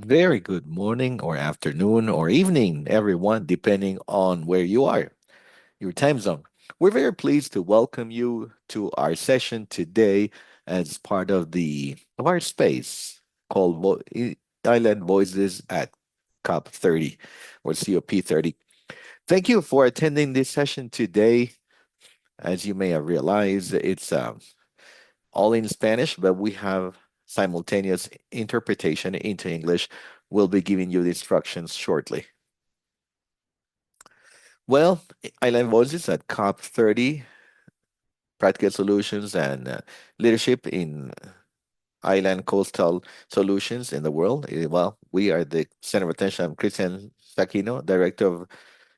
Very good morning or afternoon or evening, everyone, depending on where you are, your time zone. We're very pleased to welcome you to our session today as part of our space called Island Voices at COP30 or COP30. Thank you for attending this session today. As you may have realized, it's all in Spanish, but we have simultaneous interpretation into English. We'll be giving you the instructions shortly. Well, Island Voices at COP30, practical solutions and leadership in island coastal solutions in the world. Well, we are the center of attention. I'm Christian Sakino, Director of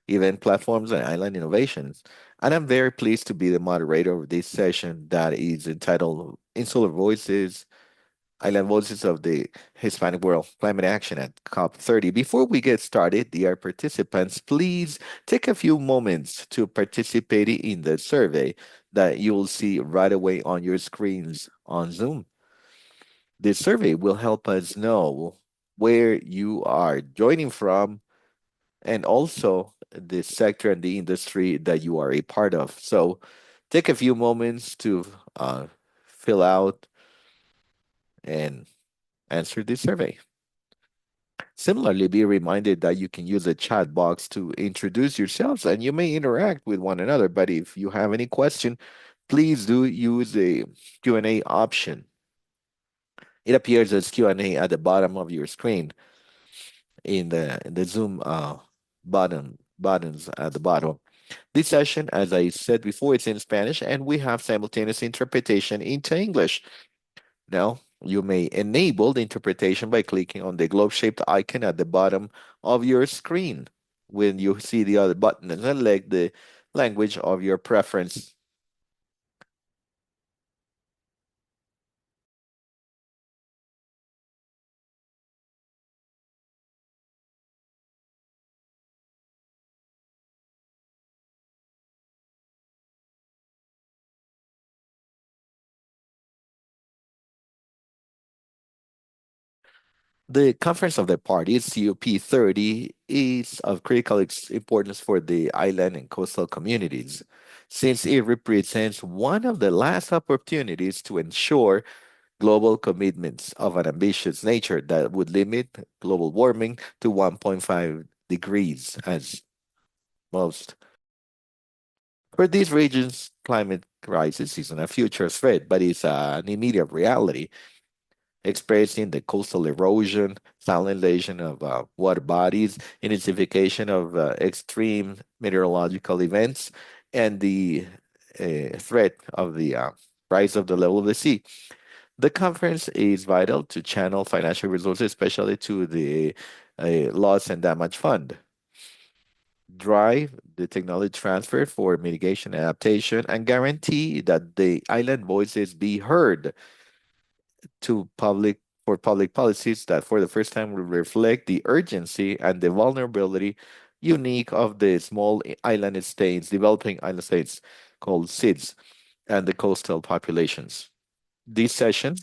Event Platforms and Island Innovations. And I'm very pleased to be the moderator of this session that is entitled Insular Voices Island Voices of the Hispanic World Climate Action at COP30. Before we get started, dear participants, please take a few moments to participate in the survey that you will see right away on your screens on Zoom. This survey will help us know where you are joining from and also the sector and the industry that you are a part of. So take a few moments to fill out and answer this survey. Similarly, be reminded that you can use the chat box to introduce yourselves and you may interact with one another. But if you have any question, please do use the Q&A option. It appears as Q&A at the bottom of your screen in the Zoom buttons at the bottom. This session, as I said before, it's in Spanish and we have simultaneous interpretation into English. Now, you may enable the interpretation by clicking on the globe-shaped icon at the bottom of your screen when you see the other button and select the language of your preference. The Conference of the Parties, COP30, is of critical importance for the island and coastal communities, since it represents one of the last opportunities to ensure global commitments of an ambitious nature that would limit global warming to 1.5 degrees as most. For these regions, climate crisis isn't a future threat, but it's an immediate reality, experiencing the coastal erosion, salinization of water bodies, intensification of extreme meteorological events, and the threat of the rise of the level of the sea. The conference is vital to channel financial resources, especially to the Loss and Damage Fund, drive the technology transfer for mitigation and adaptation, and guarantee that the island voices be heard to public policies that for the first time will reflect the urgency and the vulnerability unique of the small island states, developing island states called SIDS, and the coastal populations. This session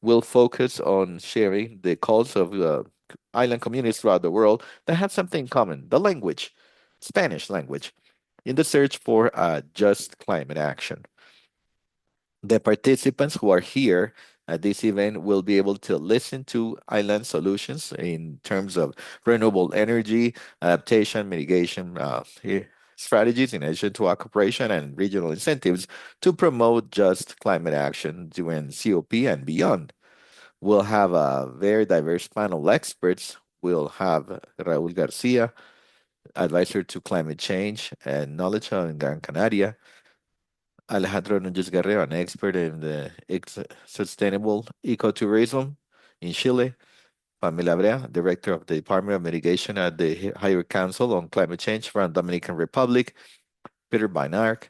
will focus on sharing the calls of island communities throughout the world that have something in common, the language, Spanish language, in the search for just climate action. The participants who are here at this event will be able to listen to island solutions in terms of renewable energy, adaptation, mitigation strategies in addition to our cooperation and regional incentives to promote just climate action during COP and beyond. We'll have a very diverse panel of experts. We'll have Raul Garcia, advisor to climate change and knowledge on Gran Canaria. Alejandro Núñez Guerrero, an expert in the sustainable ecotourism in Chile. Pamela Brea, Director of the Department of Mitigation at the Higher Council on Climate Change from Dominican Republic. Peter Beinark,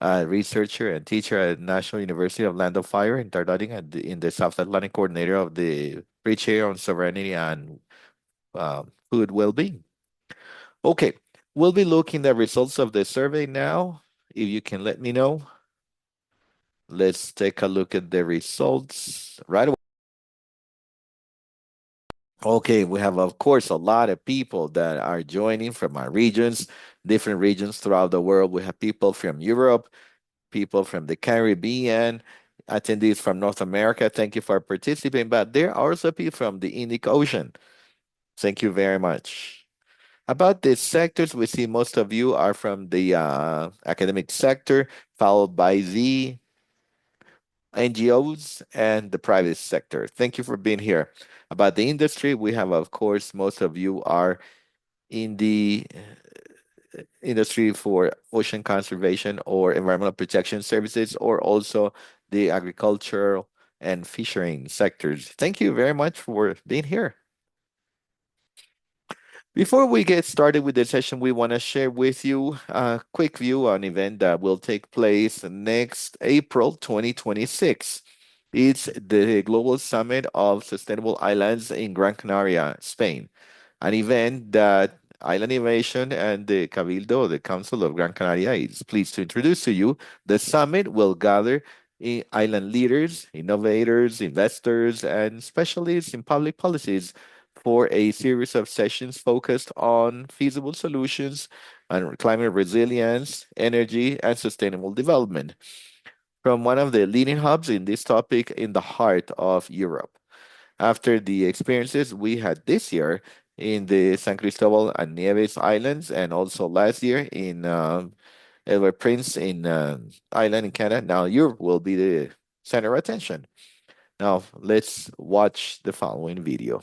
a researcher and teacher at National University of Land of Fire in Tardoting in the South Atlantic Coordinator of the Pre-Chair on Sovereignty and Food Well-being. Okay, we'll be looking at the results of the survey now. If you can let me know. Let's take a look at the results right away. Okay, we have, of course, a lot of people that are joining from our regions, different regions throughout the world. We have people from Europe, people from the Caribbean, attendees from North America. Thank you for participating. But there are also people from the Indic Ocean. Thank you very much. About the sectors, we see most of you are from the academic sector, followed by the NGOs and the private sector. Thank you for being here. About the industry, we have, of course, most of you are in the industry for ocean conservation or environmental protection services, or also the agricultural and fishing sectors. Thank you very much for being here. Before we get started with the session, we want to share with you a quick view on an event that will take place next April 2026. It's the Global Summit of Sustainable Islands in Gran Canaria, Spain, an event that Island Innovation and the Cabildo, the Council of Gran Canaria, is pleased to introduce to you. The summit will gather island leaders, innovators, investors, and specialists in public policies for a series of sessions focused on feasible solutions and climate resilience, energy, and sustainable development from one of the leading hubs in this topic in the heart of Europe. After the experiences we had this year in the San Cristobal and Nieves Islands, and also last year in Edward Prince in Island in Canada, now Europe will be the center of attention. Now let's watch the following video.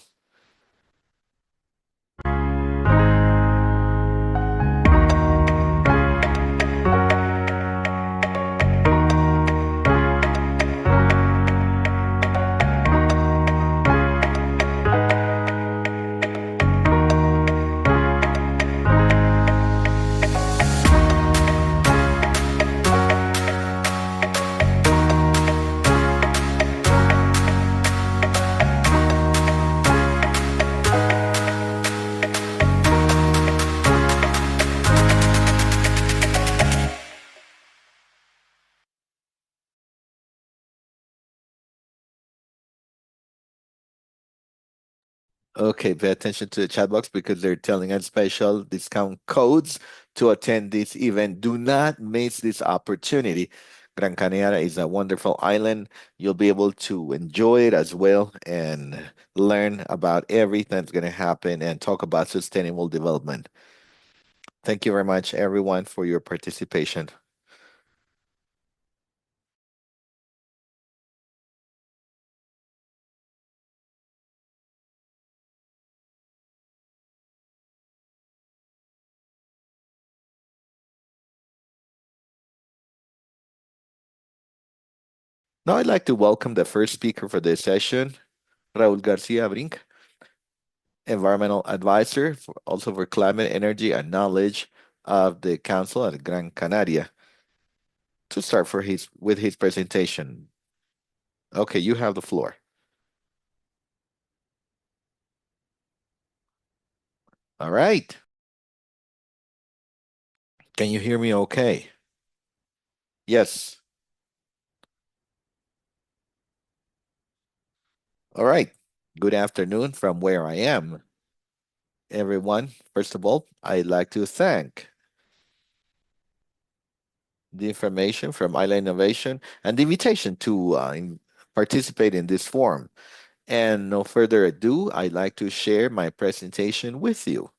Okay, pay attention to the chat box because they're telling us special discount codes to attend this event. Do not miss this opportunity. Gran Canaria is a wonderful island. You'll be able to enjoy it as well and learn about everything that's going to happen and talk about sustainable development. Thank you very much, everyone, for your participation. Now, I'd like to welcome the first speaker for this session, Raul Garcia Brink, environmental advisor, also for climate, energy, and knowledge of the Council at Gran Canaria, to start for his with his presentation. Okay, you have the floor. All right. Can you hear me okay? Yes. All right. Good afternoon from where I am. Everyone, first of all, I'd like to thank the information from Island Innovation and the invitation to participate in this forum. And no further ado, I'd like to share my presentation with you.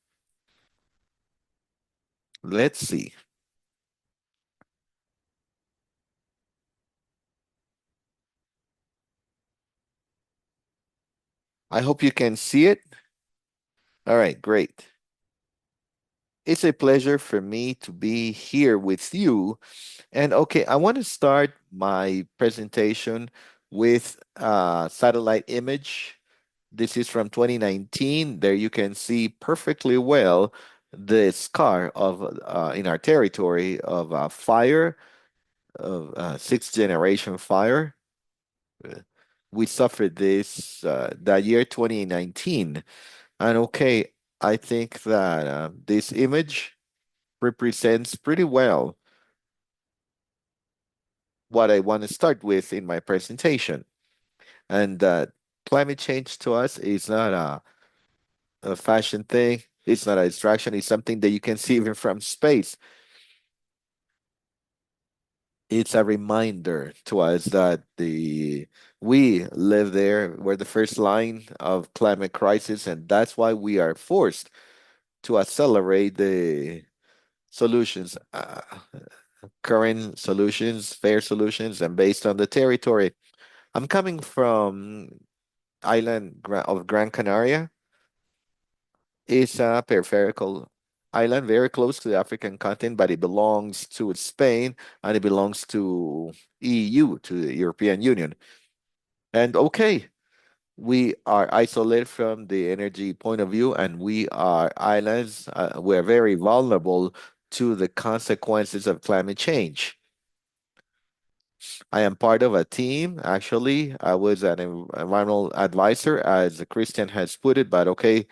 Let's see. I hope you can see it. All right, great. It's a pleasure for me to be here with you. And okay, I want to start my presentation with a satellite image. This is from 2019. There you can see perfectly well the scar of in our territory of a fire, of sixth generation fire. Uh, We suffered this that year 2019. And okay, I think that this image represents pretty well what I want to start with in my presentation. And climate change to us is not a fashion thing. It's not a distraction. It's something that you can see even from space. It's a reminder to us that the we live there. We're the first line of climate crisis, and that's why we are forced to accelerate the solutions, current solutions, fair solutions, and based on the territory. I'm coming from of Gran Canaria. It's a peripheral island very close to the African continent, but it belongs to Spain and it belongs to EU, to the European Union. And okay, we are isolated from the energy point of view, and we are islands. We're very vulnerable to the consequences of climate change. I am part of a team. Actually, I was an environmental advisor, as Christian has put it, but okay,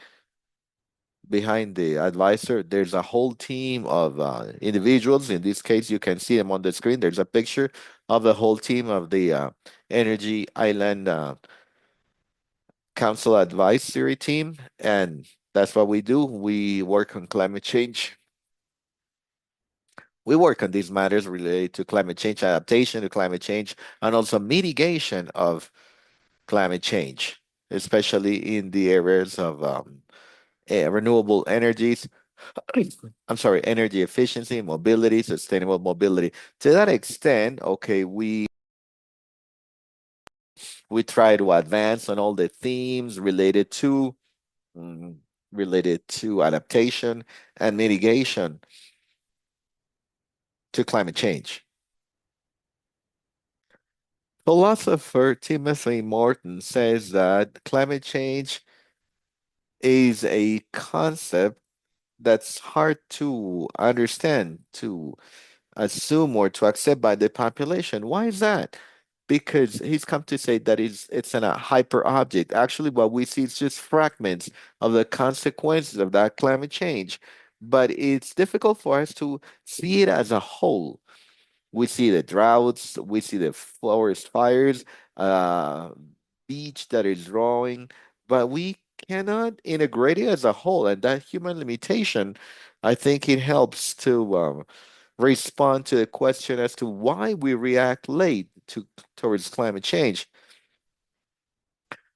behind the advisor, there's a whole team of individuals. In this case, you can see them on the screen. There's a picture of the whole team of the Energy Island Council Advisory Team. And that's what we do. We work on climate change. We work on these matters related to climate change adaptation, to climate change, and also mitigation of climate change, especially in the areas of renewable energies. I'm sorry, energy efficiency, mobility, sustainable mobility. To that extent, okay, we try to advance on all the themes mm, related to adaptation and mitigation to climate change. Philosopher Timothy Morton says that climate change is a concept that's hard to understand, to assume, or to accept by the population. Why is that? Because he's come to say that it's a hyper object. Actually, what we see is just fragments of the consequences of that climate change. But it's difficult for us to see it as a whole. We see the droughts, we see the forest fires, uh, beach that is drawing, but we cannot integrate it as a whole. And that human limitation, I think it helps to respond to the question as to why we react late towards climate change.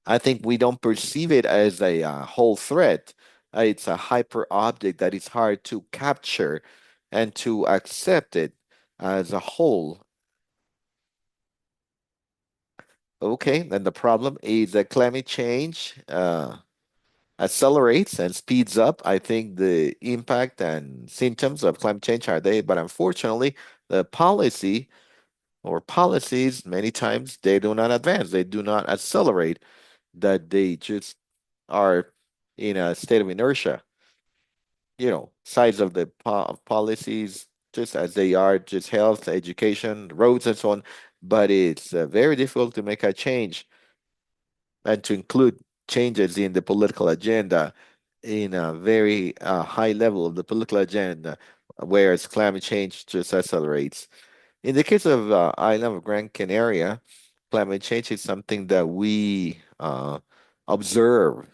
I think we don't perceive it as a whole threat. It's a hyper object that is hard to capture and to accept it as a whole. Okay, then the problem is that climate change accelerates and speeds up. I think the impact and symptoms of climate change are there, but unfortunately, the policies many times they do not advance, they do not accelerate, that they just are in a state of inertia. Sides of the policies just as they are, just health, education, roads, and so on. But it's very difficult to make a change and to include changes in the political agenda in a very high level of the political agenda, whereas climate change just accelerates. In the case of island of Gran Canaria, climate change is something that we observe,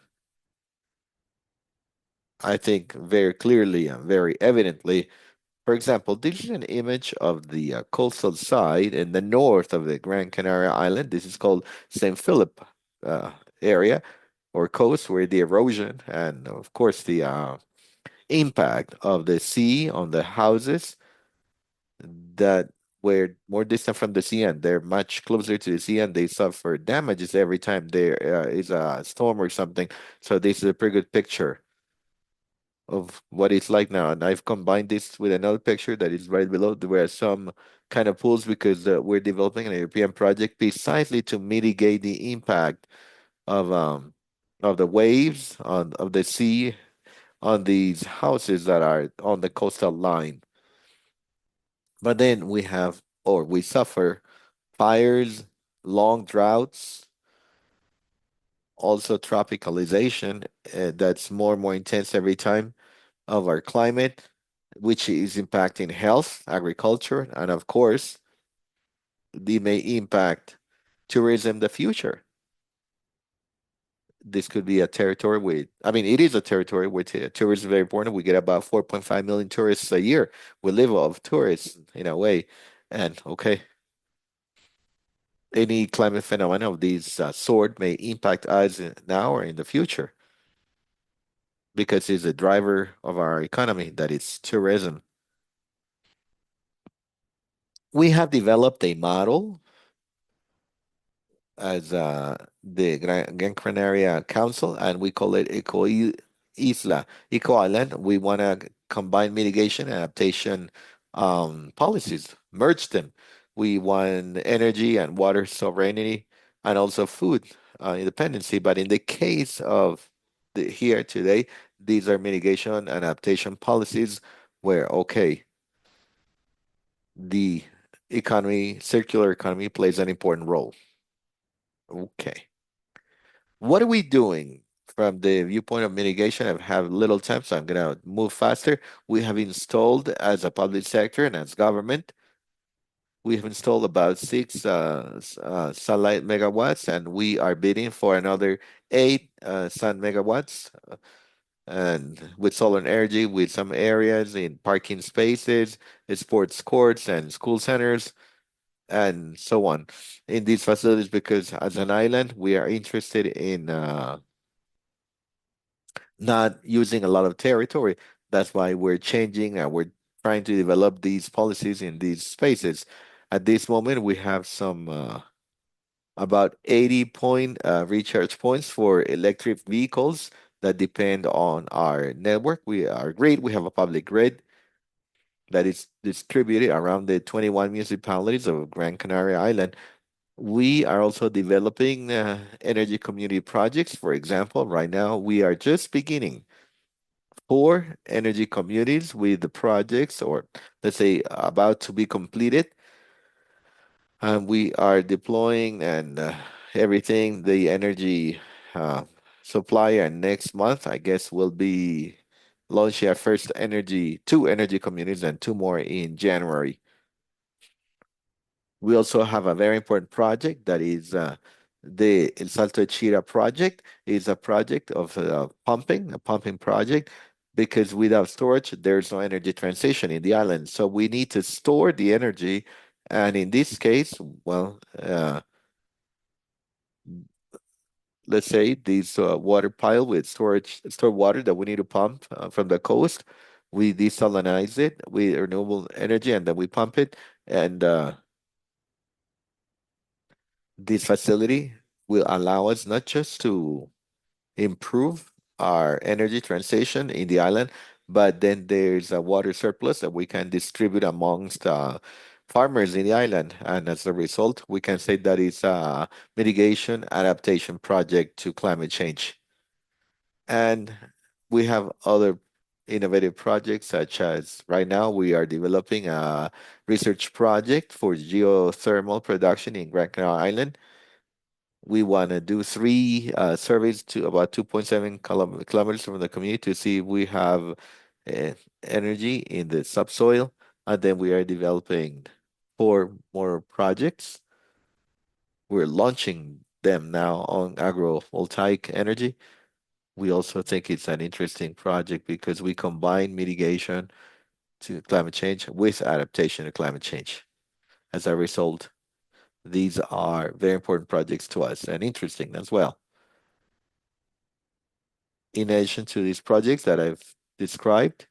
I think, very clearly and very evidently. For example, this is an image of the coastal side in the north of the Gran Canaria island. This is called St. Philip area or coast, where the erosion and, of course, the impact of the sea on the houses that were more distant from the sea and they're much closer to the sea and they suffer damages every time there is a storm or something. So this is a pretty good picture of what it's like now. And I've combined this with another picture that is right below, where some kind of pools, because we're developing an European project precisely to mitigate the impact of the waves on of the sea on these houses that are on the coastal line. But then we suffer fires, long droughts, also tropicalization that's more and more intense every time of our climate, which is impacting health, agriculture, and of course, they may impact tourism in the future. This could be a territory with, I mean, it is a territory where tourism is very important. We get about 4.5 million tourists a year. We live off tourists in a way. And okay, any climate phenomenon of this sort may impact us now or in the future because it's a driver of our economy, that is tourism. We have developed a model as the Gran Canaria Council, and we call it Isla, Eco Island. We want to combine mitigation and adaptation policies, merge them. We want energy and water sovereignty and also food independency. But in the case of here today, these are mitigation and adaptation policies where, okay, the economy, circular economy plays an important role. Okay. What are we doing from the viewpoint of mitigation? I have little time, so I'm going to move faster. We have installed, as a public sector and as government, we have installed about six sunlight megawatts, and we are bidding for another eight sun megawatts. And with solar energy, with some areas in parking spaces, sports courts, and school centers, and so on in these facilities, because as an island, we are interested in not using a lot of territory. That's why we're changing and we're trying to develop these policies in these spaces. At this moment, we have some about 80 point recharge points for electric vehicles that depend on our network. Our grid, we have a public grid that is distributed around the 21 municipalities of Gran Canaria Island. We are also developing energy community projects. For example, right now we are just beginning 4 energy communities with the projects, or let's say about to be completed. And we are deploying and everything, the energy uh, supplier. And next month, I guess, we'll be launching our first 2 energy communities and 2 more in January. We also have a very important project that is the El Salto de Chira project. Is a project of a pumping project, because without storage, there's no energy transition in the island. So we need to store the energy. And in this case, well, let's say this water pile with stored water that we need to pump from the coast, we desalinize it with renewable energy and then we pump it. And this facility will allow us not just to improve our energy transition in the island, but then there's a water surplus that we can distribute amongst farmers in the island. And as a result, we can say that it's a mitigation adaptation project to climate change. And we have other innovative projects, such as right now we are developing a research project for geothermal production in Gran Canaria Island. We want to do 3 surveys to about 2.7 kilometers from the community to see if we have uh, energy in the subsoil. And then we are developing 4 more projects. We're launching them now on agrovoltaic energy. We also think it's an interesting project because we combine mitigation to climate change with adaptation to climate change. As a result, these are very important projects to us and interesting as well. In addition to these projects that I've described,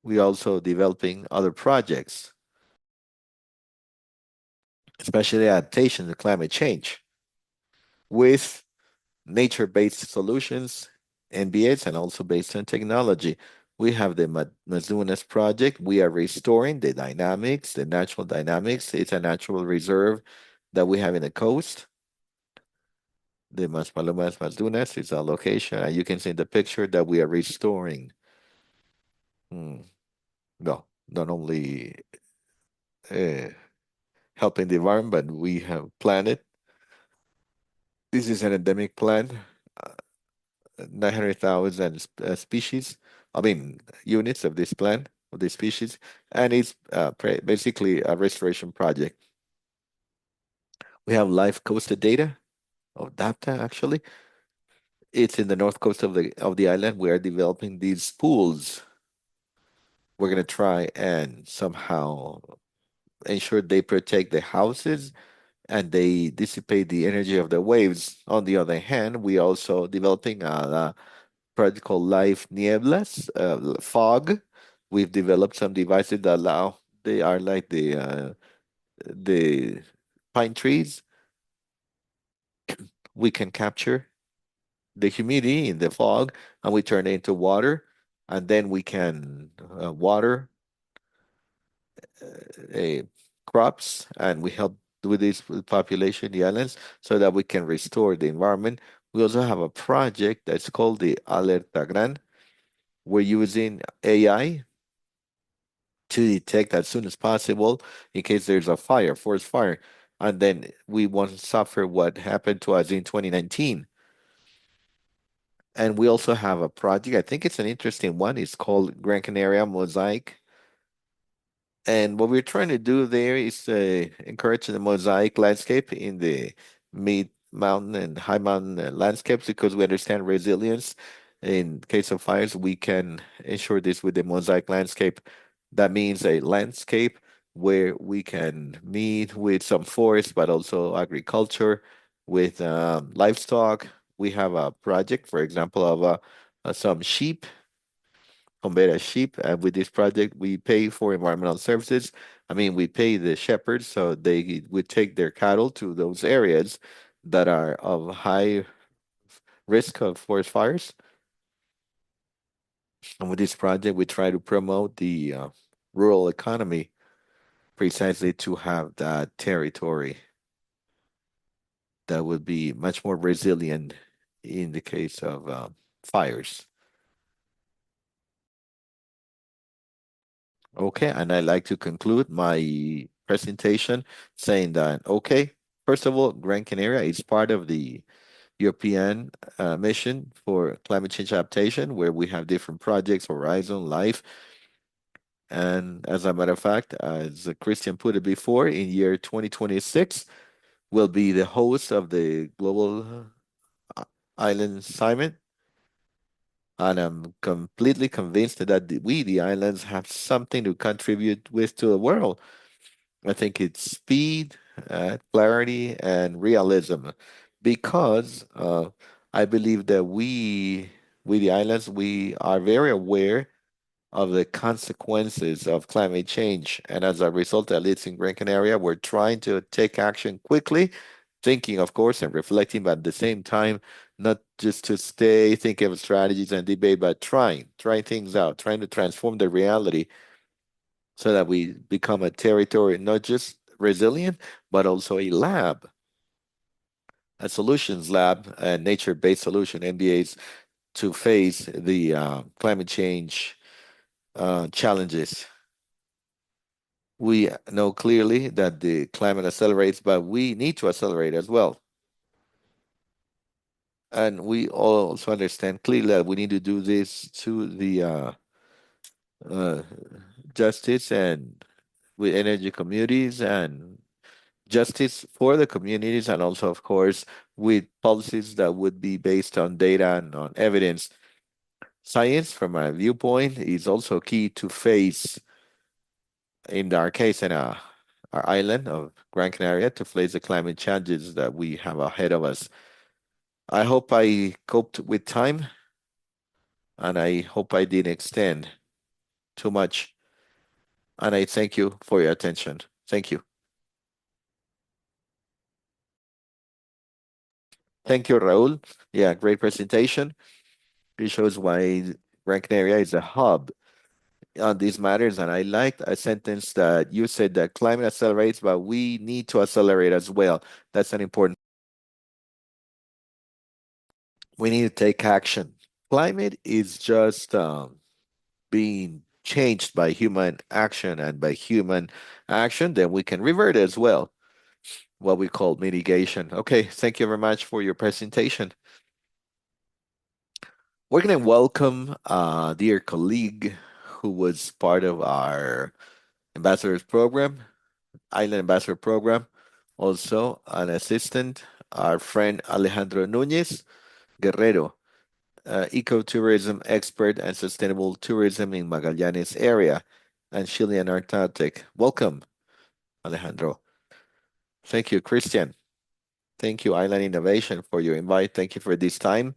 we also developing other projects, especially adaptation to climate change, with nature-based solutions, NBAs, and also based on technology. We have the Mazunas project. We are restoring the dynamics, the natural dynamics. It's a natural reserve that we have in the coast. The Maspalomas Mazunas is a location, and you can see in the picture that we are restoring. No, not only uh, helping the environment, but we have planned it. This is an endemic plant, 900,000 species, I mean, units of this plant, of this species, and it's basically a restoration project. We have live coastal data of data, actually. It's in the north coast of the island. We are developing these pools. We're gonna try and somehow ensure they protect the houses and they dissipate the energy of the waves. On the other hand, we also developing a project called Live Nieblas, fog. We've developed some devices that allow, they are like the pine trees. We can capture the humidity in the fog and we turn it into water, and then we can water uh, crops, and we help with this with population in the islands so that we can restore the environment. We also have a project that's called the Alerta Gran. We're using AI to detect as soon as possible in case there's a fire, forest fire. And then we won't suffer what happened to us in 2019. And we also have a project, I think it's an interesting one. It's called Gran Canaria Mosaic. And what we're trying to do there is encourage the mosaic landscape in the mid mountain and high mountain landscapes, because we understand resilience. In case of fires, we can ensure this with the mosaic landscape. That means a landscape where we can meet with some forest, but also agriculture with livestock. We have a project, for example, of some sheep, Convera sheep. And with this project, we pay for environmental services. I mean, we pay the shepherds so they would take their cattle to those areas that are of high risk of forest fires. And with this project, we try to promote the rural economy precisely to have that territory that would be much more resilient in the case of fires. Okay, and I'd like to conclude my presentation saying that, okay, first of all, Gran Canaria is part of the European mission for climate change adaptation, where we have different projects, Horizon, Life. And as a matter of fact, as Christian put it before, in year 2026, we'll be the host of the Global Island Summit. And I'm completely convinced that we, the islands, have something to contribute with to the world. I think it's speed, clarity, and realism, because I believe that we the islands, we are very aware of the consequences of climate change, and as a result, at least in Gran Canaria, we're trying to take action quickly, thinking, of course, and reflecting, but at the same time, not just to stay thinking of strategies and debate, but trying things out, trying to transform the reality so that we become a territory not just resilient, but also a lab, a solutions lab, a nature-based solution, MBAs, to face the climate change challenges. We know clearly that the climate accelerates, but we need to accelerate as well. And we also understand clearly that we need to do this to the uh, justice and with energy communities, and justice for the communities, and also, of course, with policies that would be based on data and on evidence. Science, from my viewpoint, is also key to face, in our case, in our island of Gran Canaria, to face the climate challenges that we have ahead of us. I hope I coped with time, and I hope I didn't extend too much. And I thank you for your attention. Thank you. Thank you, Raul. Yeah, great presentation. It shows why Gran Canaria is a hub on these matters. And I liked a sentence that you said, that climate accelerates, but we need to accelerate as well. That's an important. We need to take action. Climate is just being changed by human action, and by human action, then we can revert as well, what we call mitigation. Okay, thank you very much for your presentation. We're going to welcome a dear colleague who was part of our ambassadors program, Island Ambassador program, also an assistant, our friend Alejandro Nunez Guerrero. ecotourism expert and sustainable tourism in Magallanes area and Chilean Antarctic. Welcome, Alejandro. Thank you, Christian. Thank you, Island Innovation, for your invite. Thank you for this time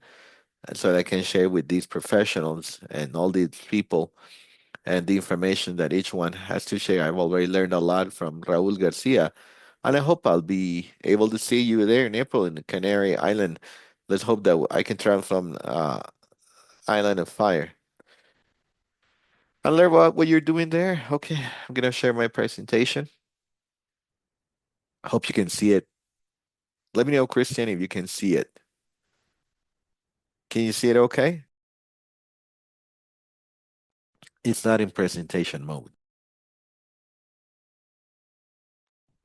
so that I can share with these professionals and all these people and the information that each one has to share. I've already learned a lot from Raul Garcia, and I hope I'll be able to see you there in April in the Canary Island. Let's hope that I can travel from Island of Fire. And learn what you're doing there. Okay, I'm gonna share my presentation. I hope you can see it. Let me know, Christian, if you can see it. Can you see it okay? It's not in presentation mode.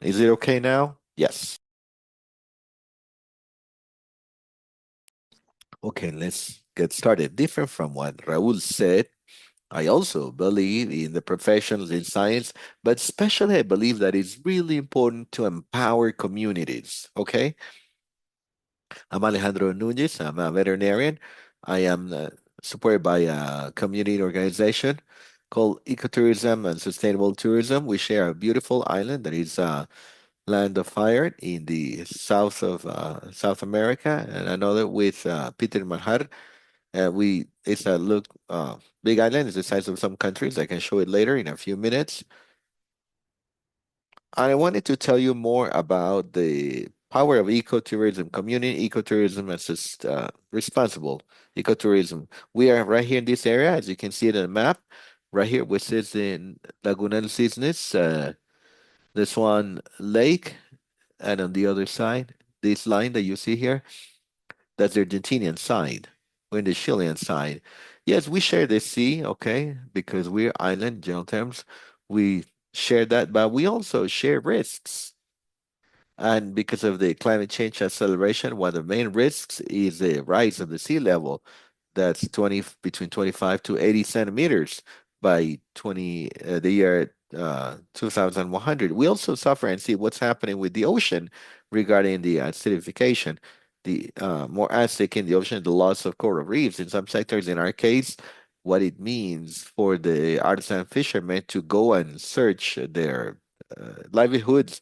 Is it okay now? Yes. Okay, let's get started. Different from what Raul said, I also believe in the professionals in science, but especially I believe that it's really important to empower communities. Okay? I'm Alejandro Nunez. I'm a veterinarian. I am supported by a community organization called Ecotourism and Sustainable Tourism. We share a beautiful island that is Land of Fire in the south of South America, and another with Peter Manjar. It's a big island. It's the size of some countries. I can show it later in a few minutes. I wanted to tell you more about the power of ecotourism, community ecotourism, and responsible ecotourism. We are right here in this area, as you can see it on the map, right here, which is in Laguna del Cisnes, the Swan Lake, and on the other side, this line that you see here, that's the Argentinian side. We're in the Chilean side. Yes, we share the sea, okay, because we're island, general terms. We share that, but we also share risks. And because of the climate change acceleration, one of the main risks is the rise of the sea level. That's between 25 to 80 centimeters by the year 2100. We also suffer and see what's happening with the ocean regarding the acidification, the more acidic in the ocean, the loss of coral reefs in some sectors. In our case, what it means for the artisan fishermen to go and search their livelihoods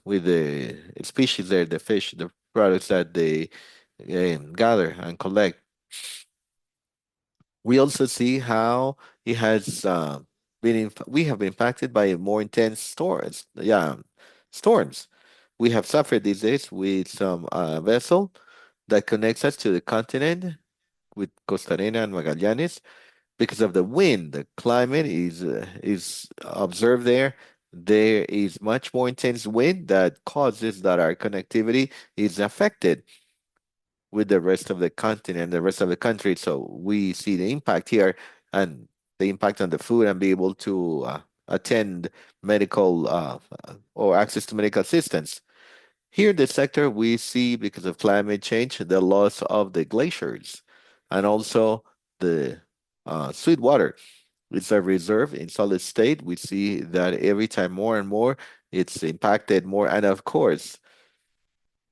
with the species there, the fish, the products that they gather and collect. We also see how it has we have been impacted by more intense storms. Yeah, storms. We have suffered these days with some vessel that connects us to the continent with Costa Rica and Magallanes because of the wind. The climate is observed there. There is much more intense wind that causes that our connectivity is affected with the rest of the continent, the rest of the country. So we see the impact here and the impact on the food and be able to attend medical or access to medical assistance. Here in the sector, we see because of climate change the loss of the glaciers and also the sweet water. It's a reserve in solid state. We see that every time more and more it's impacted more. And of course,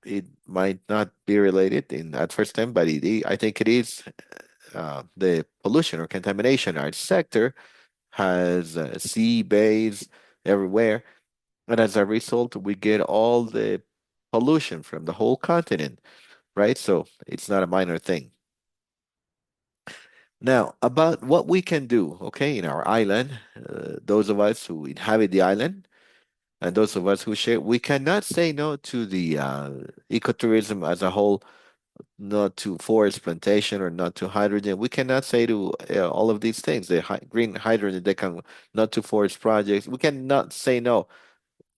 it might not be related in at first time, but I think it is the pollution or contamination. Our sector has sea bays everywhere. And as a result, we get all the pollution from the whole continent, right? So it's not a minor thing. Now, about what we can do, okay, in our island, those of us who inhabit the island and those of us who share, we cannot say no to the ecotourism as a whole, not to forest plantation or not to hydrogen. We cannot say to all of these things, the green hydrogen, they can not to forest projects. We cannot say no.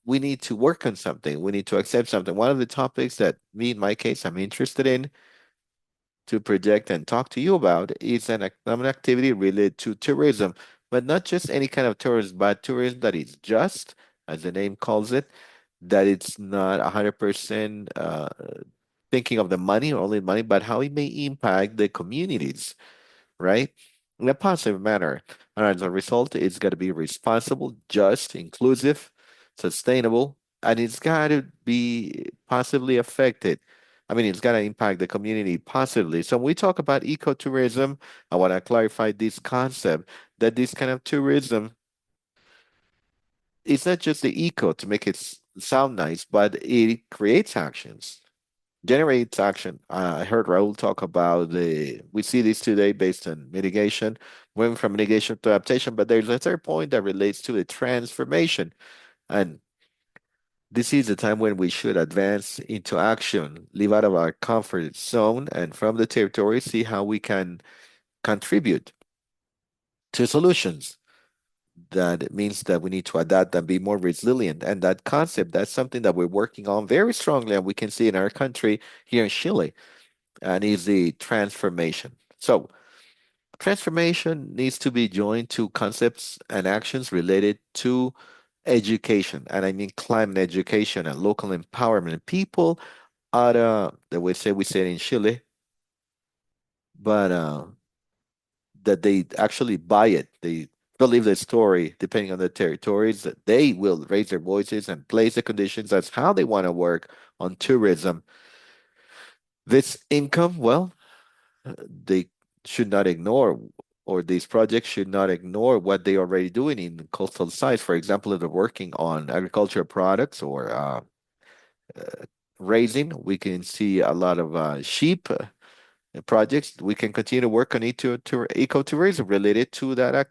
We need to work on something. We need to accept something. One of the topics that me, in my case, I'm interested in to project and talk to you about is an economic activity related to tourism, but not just any kind of tourism, but tourism that is just, as the name calls it, that it's not 100% thinking of the money or only money, but how it may impact the communities, right? In a positive manner. And as a result, it's got to be responsible, just, inclusive, sustainable, and it's got to be possibly affected I mean, it's going to impact the community positively. So when we talk about ecotourism, I want to clarify this concept that this kind of tourism, it's not just the eco to make it sound nice, but it creates actions, generates action. I heard Raul talk about we see this today based on mitigation, moving from mitigation to adaptation, but there's a third point that relates to the transformation. And this is the time when we should advance into action, live out of our comfort zone, and from the territory, see how we can contribute to solutions. That means that we need to adapt and be more resilient. And that concept, that's something that we're working on very strongly, and we can see in our country here in Chile, and is the transformation. So, transformation needs to be joined to concepts and actions related to education. And I mean climate education and local empowerment. People are, the way say we say it in Chile, but that they actually buy it. They believe the story, depending on the territories, that they will raise their voices and place the conditions. That's how they want to work on tourism. This income, well, they should not ignore, or these projects should not ignore what they are already doing in coastal sites. For example, if they're working on agricultural products or raising, we can see a lot of sheep projects. We can continue to work on ecotourism related to that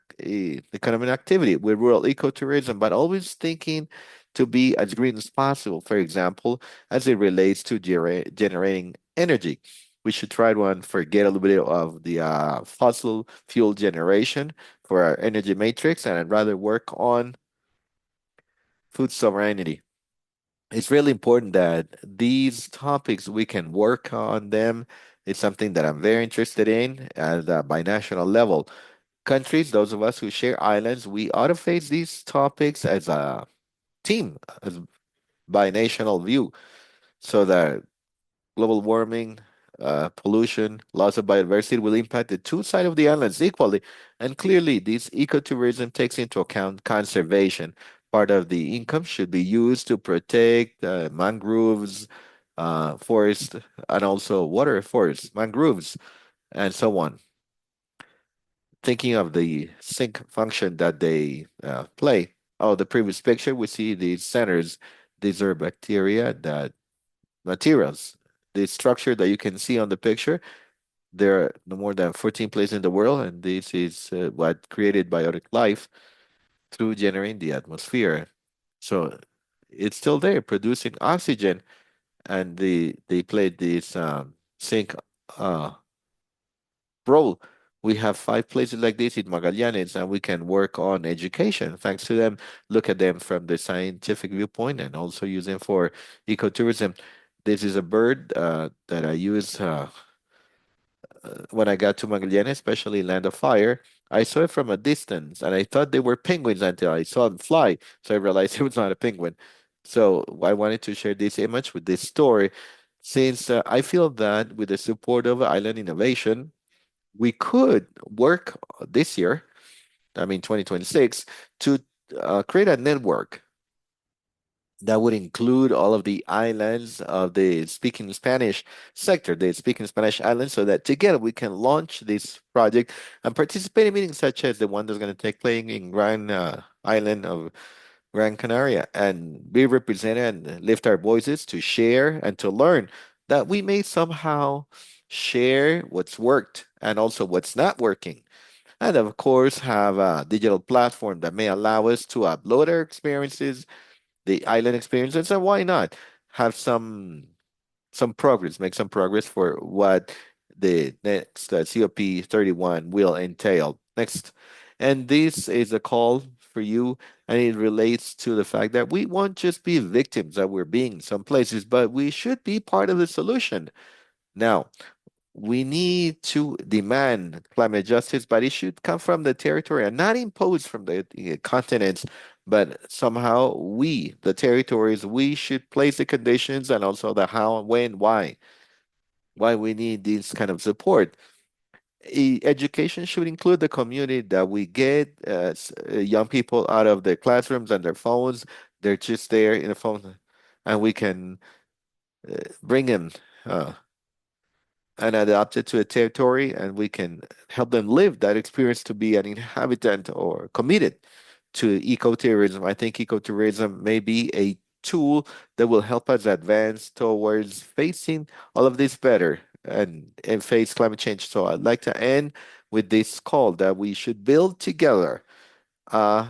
economic activity with rural ecotourism, but always thinking to be as green as possible. For example, as it relates to generating energy, we should try to forget a little bit of the fossil fuel generation for our energy matrix, and I'd rather work on food sovereignty. It's really important that these topics we can work on them. It's something that I'm very interested in at the binational level. Countries, those of us who share islands, we ought to face these topics as a team, as binational view, so that global warming, pollution, loss of biodiversity will impact the two sides of the islands equally. And clearly, this ecotourism takes into account conservation. Part of the income should be used to protect mangroves, forest, and also water forests, mangroves, and so on. Thinking of the sink function that they play. Oh, the previous picture, we see these centers. These are bacteria that materials. The structure that you can see on the picture, there are no more than 14 places in the world, and this is what created biotic life through generating the atmosphere. So it's still there, producing oxygen, and they played this zinc uh, role. We have five places like this in Magallanes, and we can work on education thanks to them. Look at them from the scientific viewpoint, and also use them for ecotourism. This is a bird that I use when I got to Magallanes, especially Land of Fire. I saw it from a distance, and I thought they were penguins until I saw them fly. So I realized it was not a penguin. So I wanted to share this image with this story, since I feel that with the support of Island Innovation, we could work this year, I mean 2026, to create a network that would include all of the islands of the speaking Spanish sector, the speaking Spanish islands, so that together we can launch this project and participate in meetings such as the one that's going to take place in Grand Island of Gran Canaria, and be represented and lift our voices to share and to learn that we may somehow share what's worked and also what's not working. And of course, have a digital platform that may allow us to upload our experiences, the island experiences, and why not have some progress, make some progress for what the next COP31 will entail. Next, and this is a call for you, and it relates to the fact that we won't just be victims that we're being in some places, but we should be part of the solution. Now, we need to demand climate justice, but it should come from the territory and not imposed from the continents. But somehow we, the territories, we should place the conditions and also the how, when, why we need this kind of support. Education should include the community that we get young people out of their classrooms and their phones. They're just there in the phone, and we can bring them and adapted to a territory, and we can help them live that experience to be an inhabitant or committed to ecotourism. I think ecotourism may be a tool that will help us advance towards facing all of this better and face climate change. So I'd like to end with this call that we should build together a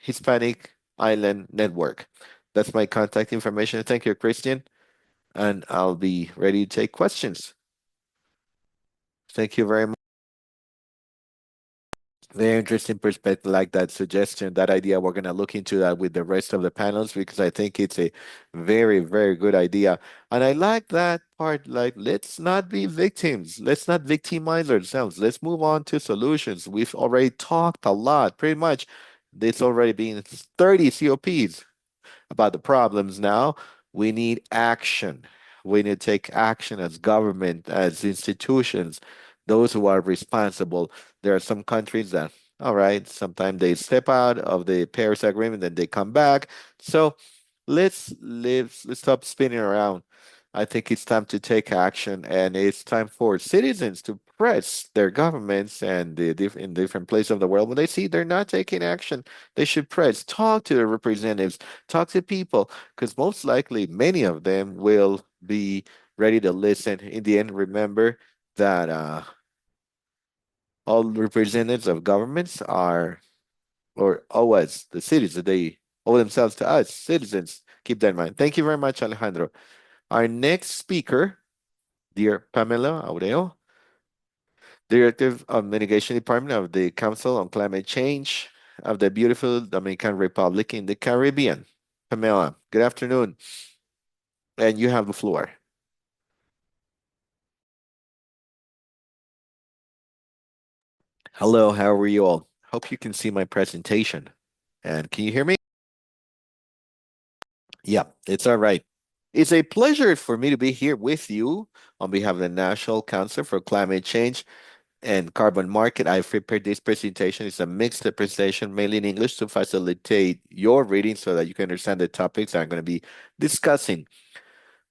Hispanic island network. That's my contact information. Thank you, Christian, and I'll be ready to take questions. Thank you very much. Very interesting perspective, like that suggestion, that idea. We're going to look into that with the rest of the panels because I think it's a very, very good idea. And I like that part, like, let's not be victims. Let's not victimize ourselves. Let's move on to solutions. We've already talked a lot, pretty much. It's already been 30 COPs about the problems now. We need action. We need to take action as government, as institutions, those who are responsible. There are some countries that, all right, sometimes they step out of the Paris Agreement, then they come back. So let's stop spinning around. I think it's time to take action, and it's time for citizens to press their governments and in different places of the world when they see they're not taking action. They should press, talk to their representatives, talk to people, because most likely many of them will be ready to listen. In the end, remember that all representatives of governments are or owe us, the citizens. They owe themselves to us, citizens. Keep that in mind. Thank you very much, Alejandro. Our next speaker, dear Pamela Aureo, Director of Mitigation Department of the Council on Climate Change of the beautiful Dominican Republic in the Caribbean. Pamela, good afternoon, and you have the floor. Hello, how are you all? Hope you can see my presentation. And can you hear me? Yeah, it's all right. It's a pleasure for me to be here with you on behalf of the National Council for Climate Change and Carbon Market. I've prepared this presentation. It's a mixed presentation, mainly in English, to facilitate your reading so that you can understand the topics I'm going to be discussing.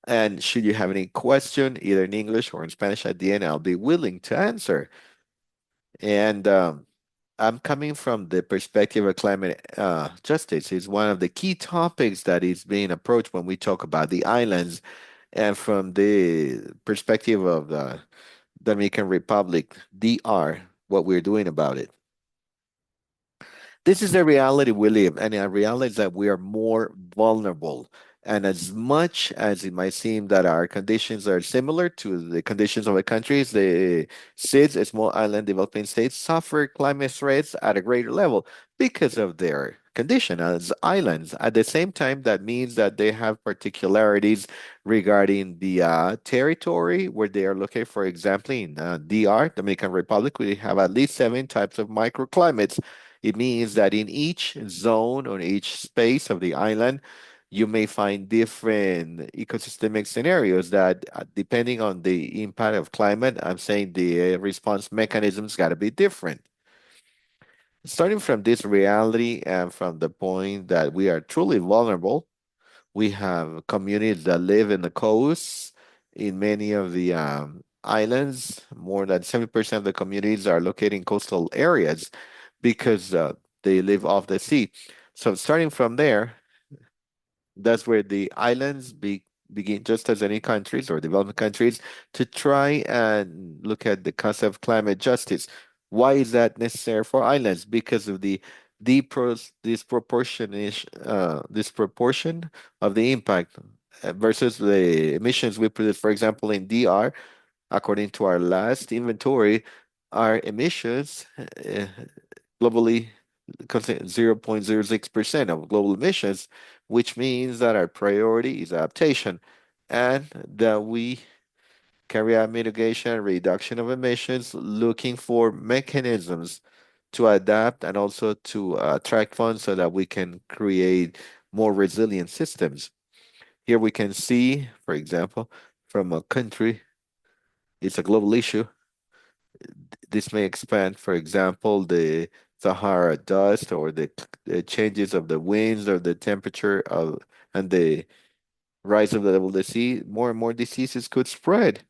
And should you have any question, either in English or in Spanish at the end, I'll be willing to answer. And I'm coming from the perspective of climate justice. It's one of the key topics that is being approached when we talk about the islands, and from the perspective of the Dominican Republic, DR, what we're doing about it. This is the reality we live, and I realize that we are more vulnerable. And as much as it might seem that our conditions are similar to the conditions of the countries, the SIDS, small island developing states, suffer climate threats at a greater level because of their condition as islands. At the same time, that means that they have particularities regarding the territory where they are located. For example, in DR, Dominican Republic, we have at least 7 types of microclimates. It means that in each zone or each space of the island, you may find different ecosystemic scenarios that, depending on the impact of climate, I'm saying the response mechanisms got to be different. Starting from this reality and from the point that we are truly vulnerable, we have communities that live in the coast. In many of the islands, more than 70% of the communities are located in coastal areas because they live off the sea. So starting from there, that's where the islands begin, just as any countries or developing countries, to try and look at the concept of climate justice. Why is that necessary for islands? Because of the disproportion of the impact versus the emissions we produce. For example, in DR, according to our last inventory, our emissions globally 0.06% of global emissions, which means that our priority is adaptation and that we carry out mitigation and reduction of emissions, looking for mechanisms to adapt and also to attract funds so that we can create more resilient systems. Here we can see, for example, from a country, it's a global issue. This may expand, for example, the Sahara dust or the changes of the winds or the temperature of and the rise of the level of the sea, more and more diseases could spread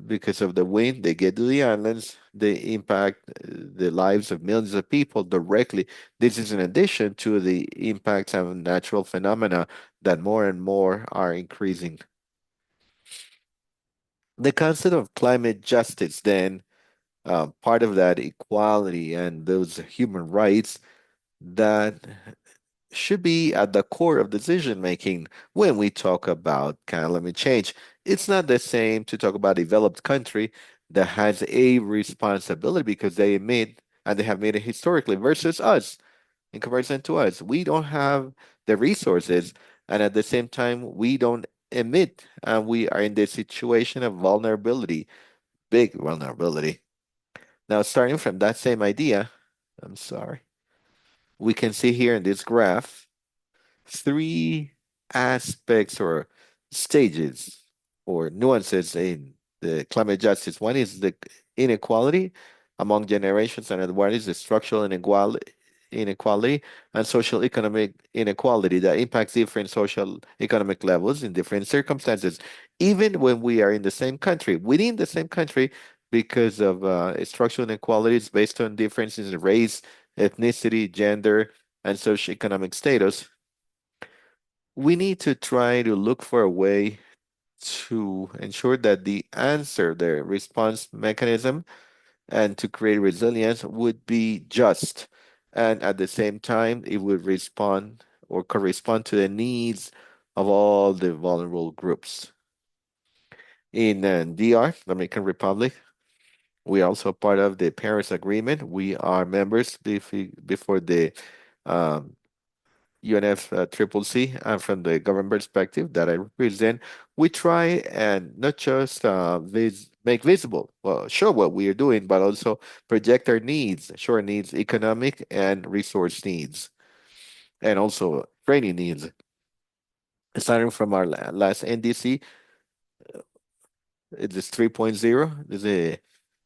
because of the wind. They get to the islands, they impact the lives of millions of people directly. This is in addition to the impacts of natural phenomena that more and more are increasing. The concept of climate justice, then, part of that equality and those human rights that should be at the core of decision making when we talk about climate change. It's not the same to talk about a developed country that has a responsibility because they emit and they have made it historically versus us. In comparison to us, we don't have the resources, and at the same time, we don't emit, and we are in this situation of vulnerability, big vulnerability. Now, starting from that same idea, I'm sorry, we can see here in this graph three aspects or stages or nuances in the climate justice. One is the inequality among generations, and one is the structural inequality and social economic inequality that impacts different social economic levels in different circumstances, even when we are in the same country, within the same country, because of structural inequalities based on differences in race, ethnicity, gender, and socioeconomic status. We need to try to look for a way to ensure that the answer, the response mechanism, and to create resilience would be just. And at the same time, it would respond or correspond to the needs of all the vulnerable groups. In DR, Dominican Republic, we are also part of the Paris Agreement. We are members before the um, UNF Triple C, and from the government perspective that I represent, we try and not just make visible, well, show what we are doing, but also project our needs, show our needs, economic and resource needs, and also training needs. Starting from our last NDC, it is 3.0. This is a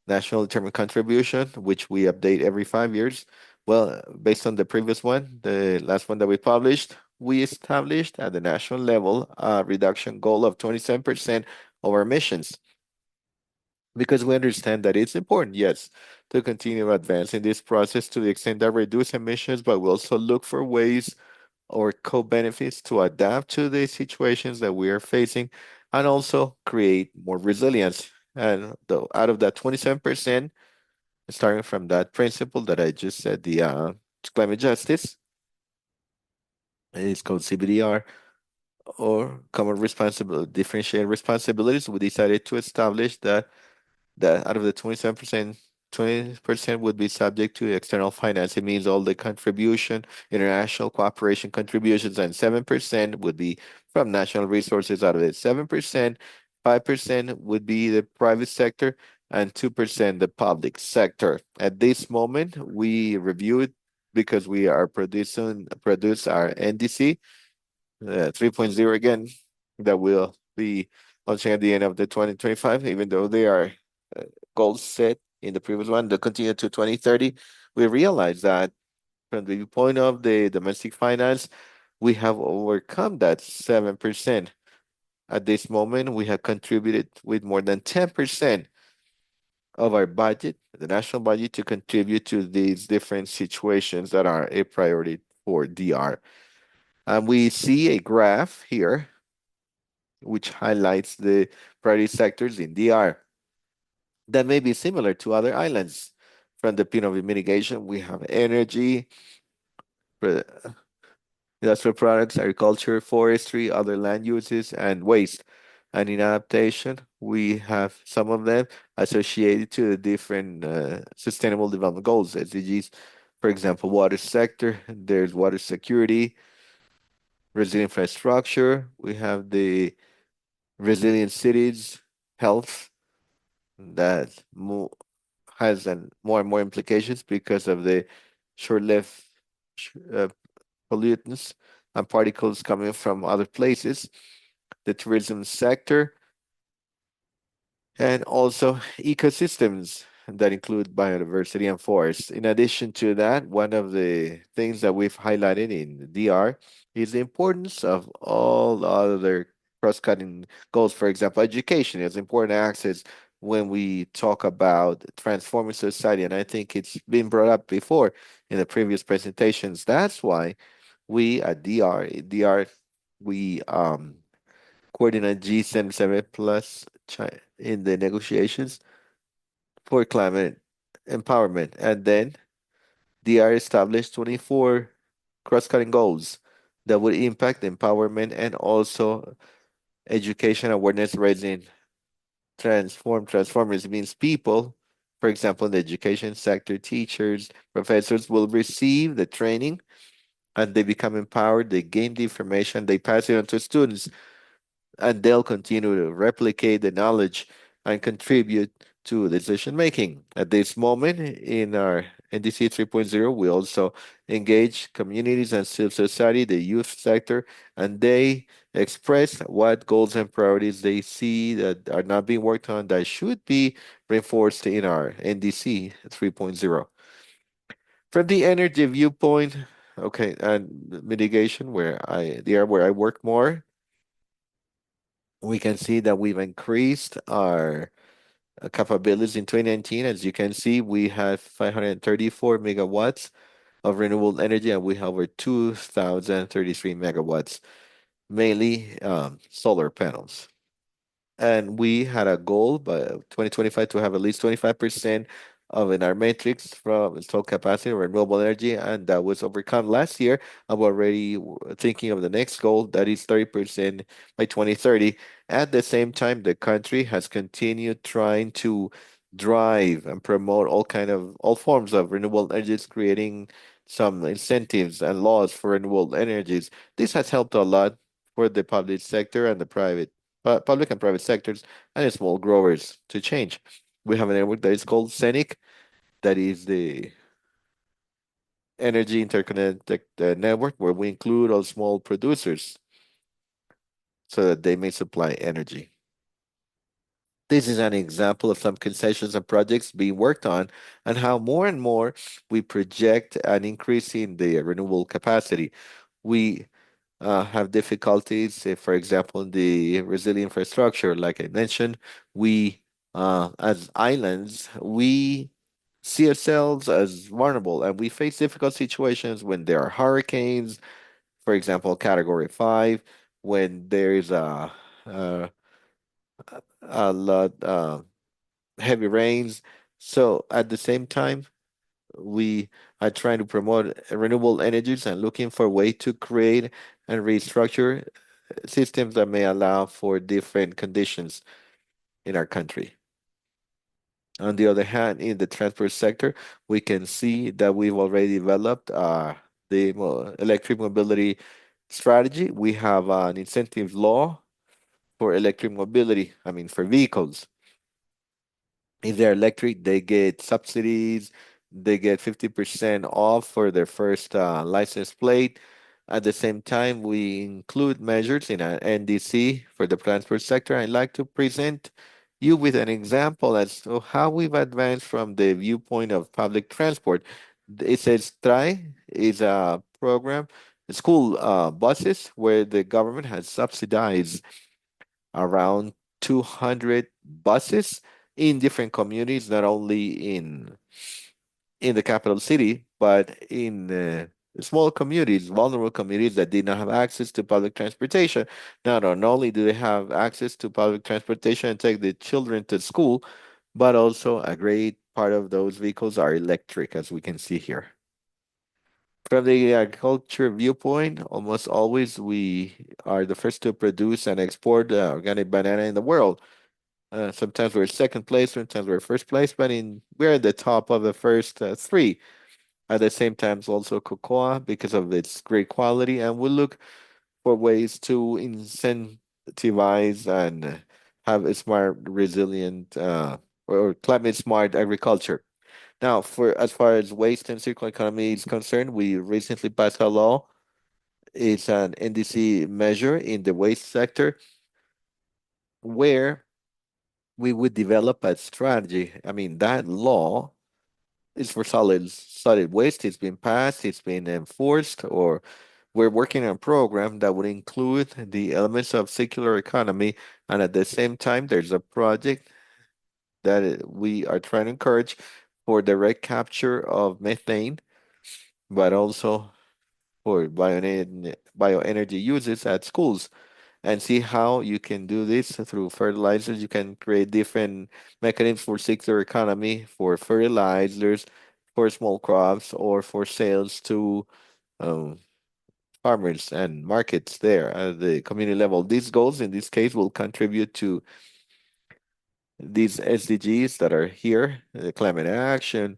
national determined contribution, which we update every 5 years. Well, based on the previous one, the last one that we published, we established at the national level a reduction goal of 27% of our emissions because we understand that it's important, yes, to continue advancing this process to the extent that reduce emissions, but we also look for ways or co-benefits to adapt to the situations that we are facing and also create more resilience. And out of that 27%, starting from that principle that I just said, the climate justice is called CBDR or common responsibility, differentiated responsibilities. We decided to establish that out of the 27%, 20% would be subject to external finance. It means all the contribution, international cooperation contributions, and 7% would be from national resources. Out of it, 7%, 5% would be the private sector, and 2% the public sector. At this moment, we reviewed because we are produce our NDC 3.0 again that will be launching at the end of the 2025, even though they are uh, goals set in the previous one, to continue to 2030. We realize that from the viewpoint of the domestic finance, we have overcome that 7%. At this moment, we have contributed with more than 10% of our budget, the national budget, to contribute to these different situations that are a priority for DR. And we see a graph here which highlights the priority sectors in DR that may be similar to other islands. From the PNOV mitigation, we have energy, pro- industrial products, agriculture, forestry, other land uses, and waste. And in adaptation, we have some of them associated to the different sustainable development goals, SDGs. For example, water sector, there's water security, resilient infrastructure. We have the resilient cities, health, that has more and more implications because of the short-lived uh, pollutants and particles coming from other places, the tourism sector, and also ecosystems that include biodiversity and forests. In addition to that, one of the things that we've highlighted in DR is the importance of all other cross-cutting goals. For example, education is important access when we talk about transforming society, and I think it's been brought up before in the previous presentations. That's why we at DR, we coordinate G77 plus in the negotiations for climate empowerment, and then DR established 24 cross-cutting goals that would impact empowerment and also education awareness raising. Transformers means people, for example, in the education sector, teachers, professors will receive the training and they become empowered, they gain the information, they pass it on to students, and they'll continue to replicate the knowledge and contribute to decision making. At this moment in our NDC 3.0, we also engage communities and civil society, the youth sector, and they express what goals and priorities they see that are not being worked on that should be reinforced in our NDC 3.0. From the energy viewpoint, okay, and mitigation, where I work more, we can see that we've increased our capabilities in 2019. As you can see, we have 534 megawatts of renewable energy, and we have over 2,033 megawatts, mainly solar panels. And we had a goal by 2025 to have at least 25% of in our matrix from installed capacity or renewable energy, and that was overcome last year. I'm already thinking of the next goal, that is 30% by 2030. At the same time, the country has continued trying to drive and promote all forms of renewable energies, creating some incentives and laws for renewable energies. This has helped a lot for the public sector and the public and private sectors and small growers to change. We have a network that is called CENIC, that is the Energy Interconnected Network, where we include all small producers so that they may supply energy. This is an example of some concessions and projects being worked on, and how more and more we project an increase in the renewable capacity. We have difficulties, for example, in the resilient infrastructure. Like I mentioned, we, as islands, we see ourselves as vulnerable, and we face difficult situations when there are hurricanes, for example, Category 5, when there is a, a lot heavy rains. So at the same time, we are trying to promote renewable energies and looking for way to create and restructure systems that may allow for different conditions in our country. On the other hand, in the transport sector, we can see that we've already developed the electric mobility strategy. We have an incentive law for electric mobility, I mean, for vehicles. If they're electric, they get subsidies, they get 50% off for their first license plate. At the same time, we include measures in our NDC for the transport sector. I'd like to present you with an example as to how we've advanced from the viewpoint of public transport. It says TRAE is a program, school buses, where the government has subsidized around 200 buses in different communities, not only in the capital city, but in small communities, vulnerable communities that did not have access to public transportation. Not only do they have access to public transportation and take the children to school, but also a great part of those vehicles are electric, as we can see here. From the agriculture viewpoint, almost always we are the first to produce and export organic banana in the world. Sometimes we're second place, sometimes we're first place, but we're at the top of the first three. At the same time, also cocoa because of its great quality, and we look for ways to incentivize and have a smart, resilient, or climate smart agriculture. Now, for as far as waste and circular economy is concerned, we recently passed a law. It's an NDC measure in the waste sector where we would develop a strategy. I mean, that law is for solid waste. It's been passed, it's been enforced, or We're working on a program that would include the elements of circular economy, and at the same time, there's a project that we are trying to encourage for direct capture of methane, but also for bioenergy uses at schools, and see how you can do this through fertilizers. You can create different mechanisms for circular economy, for fertilizers, for small crops, or for sales to um, farmers and markets there at the community level. These goals, in this case, will contribute to these SDGs that are here: climate action,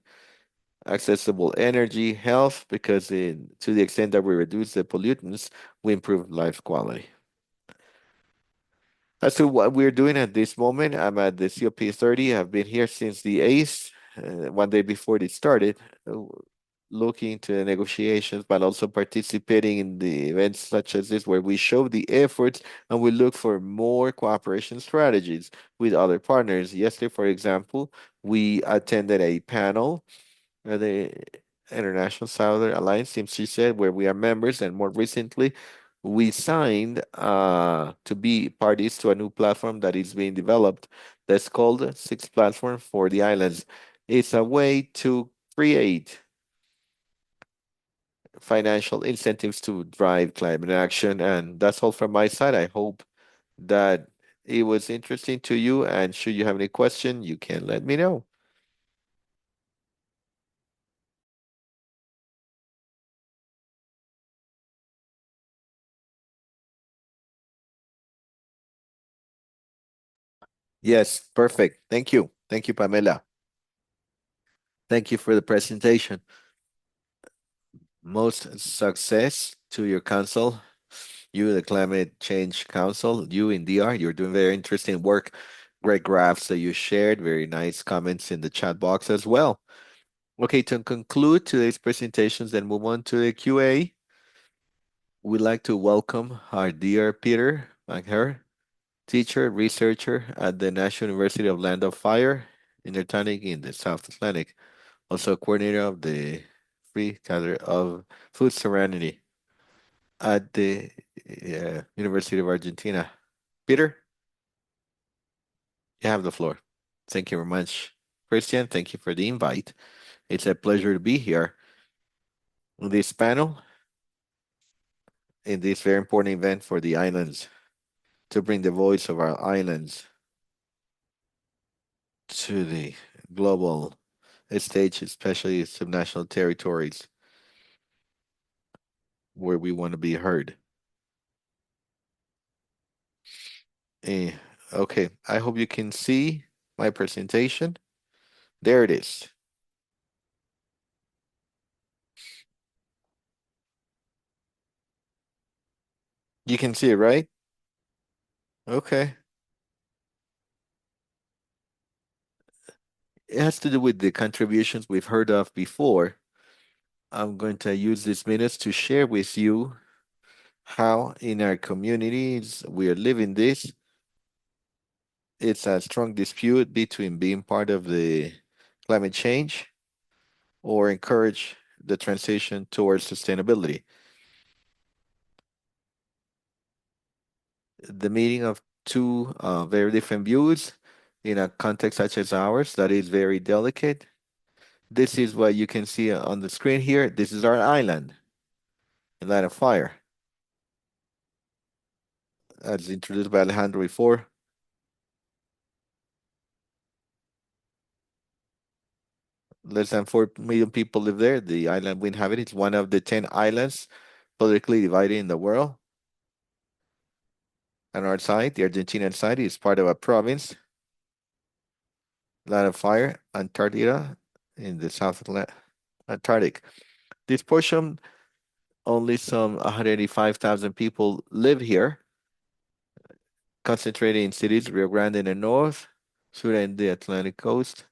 accessible energy, health, because to the extent that we reduce the pollutants, we improve life quality. As to what we're doing at this moment, I'm at the COP30. I've been here since the 8th, one day before it started, looking to the negotiations, but also participating in the events such as this, where we show the efforts and we look for more cooperation strategies with other partners. Yesterday, for example, we attended a panel the International Southern Alliance, seems she said, where we are members, and more recently, we signed to be parties to a new platform that is being developed that's called Six Platform for the Islands. It's a way to create financial incentives to drive climate action, and that's all from my side. I hope that it was interesting to you, and should you have any question, you can let me know. Yes, perfect. Thank you. Thank you, Pamela. Thank you for the presentation. Most success to your council, you, the Climate Change Council, you in DR. You're doing very interesting work. Great graphs that you shared. Very nice comments in the chat box as well. Okay, to conclude today's presentations and move on to the QA, we'd like to welcome our dear Peter Maher, teacher, researcher at the National University of Land of Fire, Intertonic in the South Atlantic. Also coordinator of the Free Cadre of Food Sovereignty at the University of Argentina. Peter, you have the floor. Thank you very much. Christian, thank you for the invite. It's a pleasure to be here on this panel in this very important event for the islands, to bring the voice of our islands to the global stage, especially subnational territories where we want to be heard. Eh, okay, I hope you can see my presentation. There it is. You can see it, right? Okay. It has to do with the contributions we've heard of before. I'm going to use these minutes to share with you how in our communities we are living this. It's a strong dispute between being part of the climate change or encourage the transition towards sustainability. The meeting of two very different views in a context such as ours that is very delicate. This is what you can see on the screen here. This is our island, a line of fire, as introduced by Alejandro before. Less than 4 million people live there. The island we inhabit is one of the 10 islands politically divided in the world. On our side, the Argentinian side, is part of a province, line of fire, Antarctica, in the South Atlantic. This portion, only some 185,000 people live here, concentrated in cities, Rio Grande in the north, Sura in the Atlantic coast,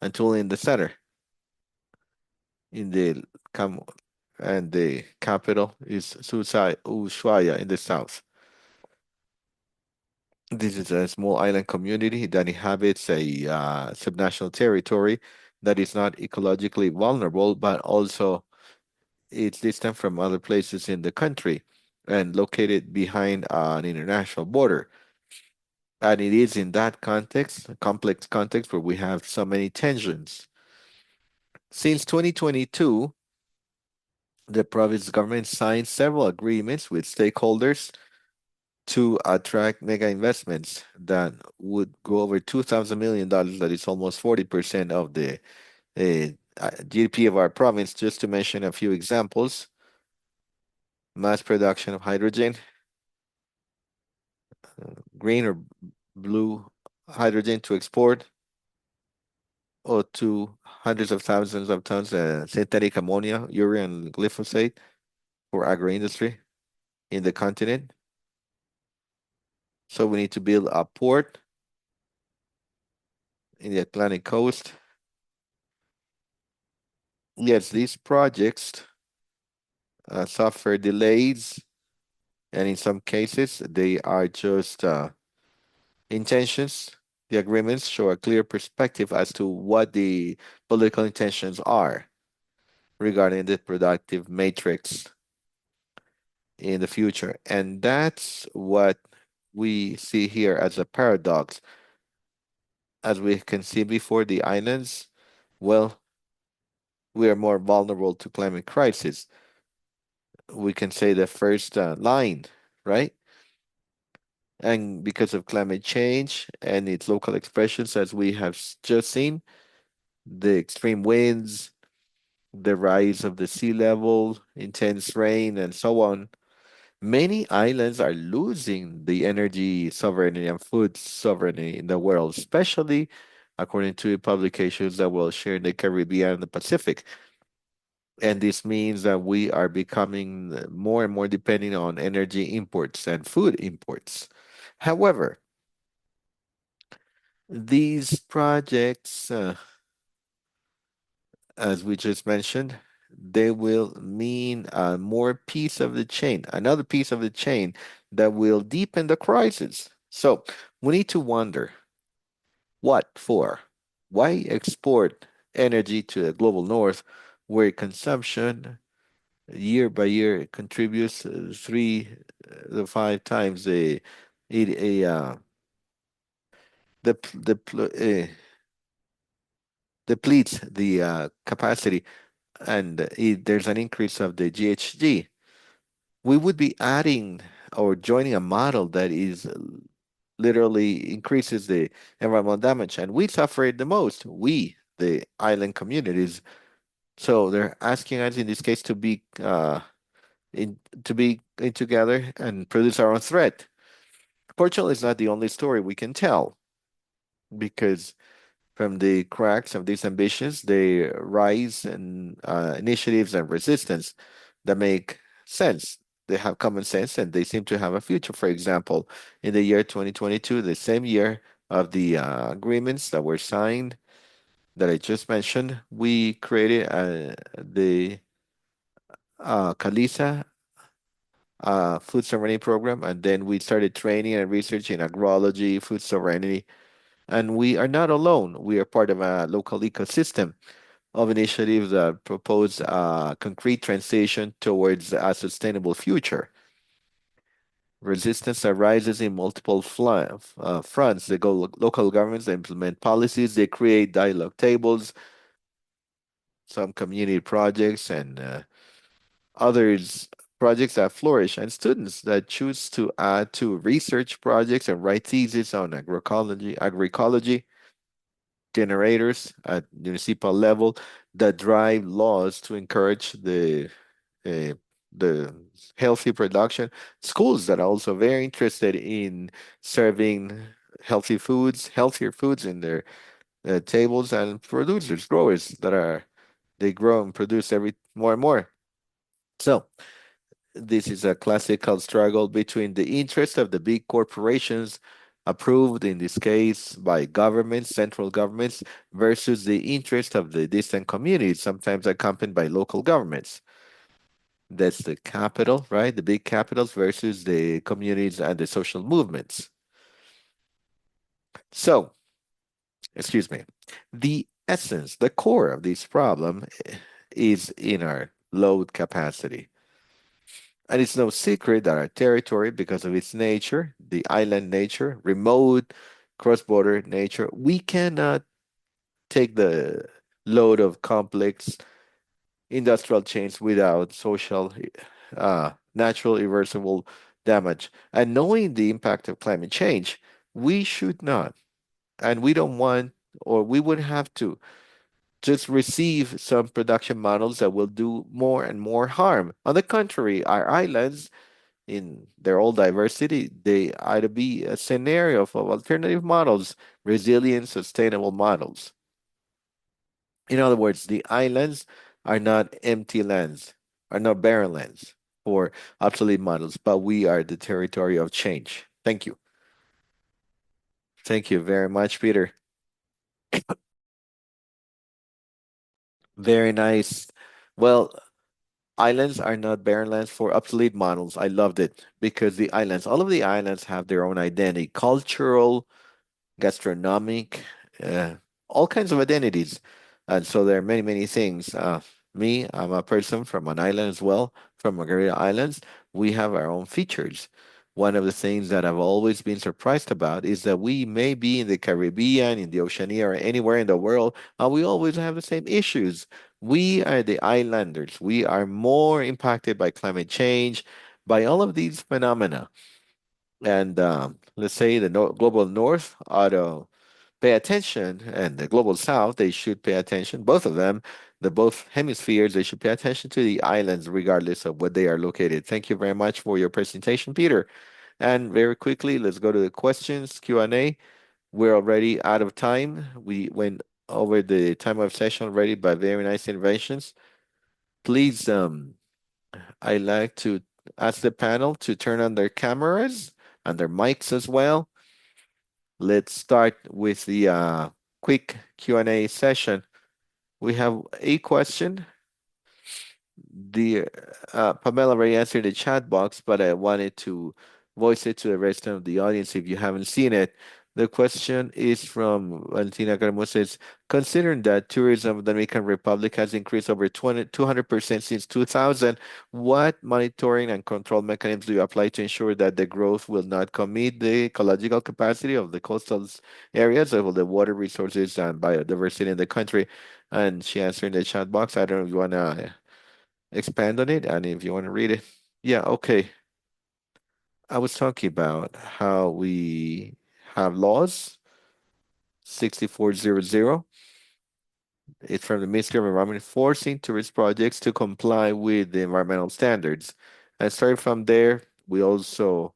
and Tula in the center. In the and the capital is Ushuaia in the south. This is a small island community that inhabits a subnational territory that is not ecologically vulnerable, but also It's distant from other places in the country and located behind an international border. And it is in that context, a complex context, where we have so many tensions. Since 2022, the province government signed several agreements with stakeholders to attract mega investments that would go over $2,000 million. That is almost 40% of the GDP of our province. Just to mention a few examples: mass production of hydrogen, green or blue hydrogen to export, or to hundreds of thousands of tons synthetic ammonia, urea, and glyphosate for agro-industry in the continent. So we need to build a port in the Atlantic coast. Yes, these projects suffer delays, and in some cases, they are just intentions. The agreements show a clear perspective as to what the political intentions are regarding the productive matrix in the future. And that's what we see here as a paradox. As we can see before, the islands, well, we are more vulnerable to climate crisis. We can say the first line, right? And because of climate change and its local expressions, as we have just seen, the extreme winds, the rise of the sea level, intense rain, and so on, many islands are losing the energy sovereignty and food sovereignty in the world, especially according to publications that will share in the Caribbean and the Pacific. And this means that we are becoming more and more dependent on energy imports and food imports. However, these projects, as we just mentioned, they will mean more piece of the chain, another piece of the chain that will deepen the crisis. So we need to wonder, what for? Why export energy to the global north, where consumption year by year contributes 3 to 5 times a depletes the capacity, and there's an increase of the GHG. We would be adding or joining a model that is literally increases the environmental damage, and we suffer it the most. We, the island communities. So they're asking us in this case to be in together and produce our own threat. Portugal is not the only story we can tell, because from the cracks of these ambitions, they rise in initiatives and resistance that make sense. They have common sense and they seem to have a future. For example, in the year 2022, the same year of the agreements that were signed that I just mentioned, we created the Calisa food sovereignty program, and then we started training and research in agrology, food sovereignty. And we are not alone. We are part of a local ecosystem of initiatives that propose a concrete transition towards a sustainable future. Resistance arises in multiple fronts. They go local governments, they implement policies, they create dialogue tables, some community projects, and others projects that flourish, and students that choose to add to research projects and write theses on agroecology, generators at municipal level that drive laws to encourage uh, the healthy production. Schools that are also very interested in serving healthier foods in their tables, and producers, growers that are they grow and produce every more and more. So this is a classical struggle between the interests of the big corporations, approved in this case by governments, central governments, versus the interest of the distant communities, sometimes accompanied by local governments. That's the capital, right? The big capitals versus the communities and the social movements. So, excuse me, the essence, the core of this problem is in our load capacity. And it's no secret that our territory, because of its nature, the island nature, remote, cross-border nature, we cannot take the load of complex industrial chains without social, natural, irreversible damage. And knowing the impact of climate change, we should not, and we don't want, or we would have to just receive some production models that will do more and more harm. On the contrary, our islands, in their all diversity, they ought to be a scenario of alternative models, resilient, sustainable models. In other words, the islands are not empty lands, are not barren lands for obsolete models, but we are the territory of change. Thank you. Thank you very much, Peter. Very nice. Well, islands are not barren lands for obsolete models. I loved it because the islands, all of the islands have their own identity, cultural, gastronomic, uh, all kinds of identities. And so there are many, many things. Me, I'm a person from an island as well, from Margarita Islands. We have our own features. One of the things that I've always been surprised about is that we may be in the Caribbean, in the Oceania, or anywhere in the world, and we always have the same issues. We are the islanders. We are more impacted by climate change, by all of these phenomena. And let's say the global north ought to pay attention, and the global south, they should pay attention, both of them, the both hemispheres, they should pay attention to the islands regardless of where they are located. Thank you very much for your presentation, Peter. And very quickly, let's go to the questions, Q&A. We're already out of time. We went over the time of session already by very nice interventions. Please, I'd like to ask the panel to turn on their cameras and their mics as well. Let's start with the quick Q&A session. We have a question. The Pamela already answered the chat box, but I wanted to voice it to the rest of the audience if you haven't seen it. The question is from Valentina Carmo says, considering that tourism of the Dominican Republic has increased over 200% since 2000, what monitoring and control mechanisms do you apply to ensure that the growth will not commit the ecological capacity of the coastal areas, of the water resources and biodiversity in the country? And she answered in the chat box. I don't know if you want to expand on it and if you want to read it. Yeah, okay. I was talking about how we have laws 6400. It's from the Ministry of Environment forcing tourist projects to comply with the environmental standards. And starting from there, we also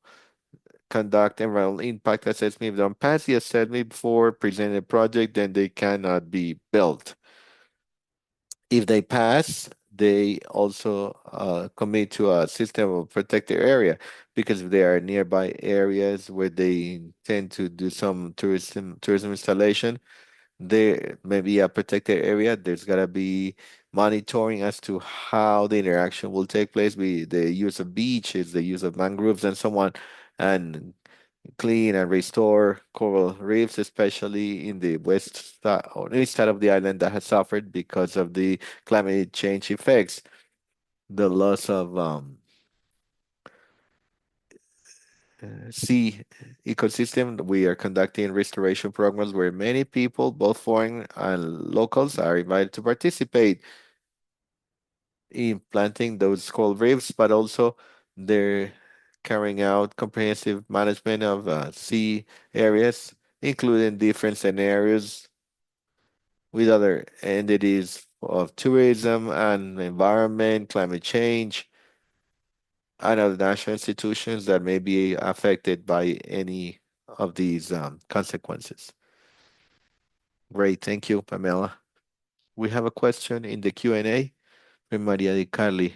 conduct environmental impact assessment. If they don't pass the assessment before presenting a project, then they cannot be built. If they pass, they also commit to a system of protected area, because if there are nearby areas where they intend to do some tourism installation, there may be a protected area. There's gotta be monitoring as to how the interaction will take place with the use of beaches, the use of mangroves, and so on, and clean and restore coral reefs, especially in the west side or east side of the island that has suffered because of the climate change effects, the loss of sea ecosystem. We are conducting restoration programs where many people, both foreign and locals, are invited to participate in planting those coral reefs, but also they're carrying out comprehensive management of sea areas, including different scenarios with other entities of tourism and environment, climate change, and other national institutions that may be affected by any of these consequences. Great, thank you, Pamela. We have a question in the Q&A from Maria Di Carli.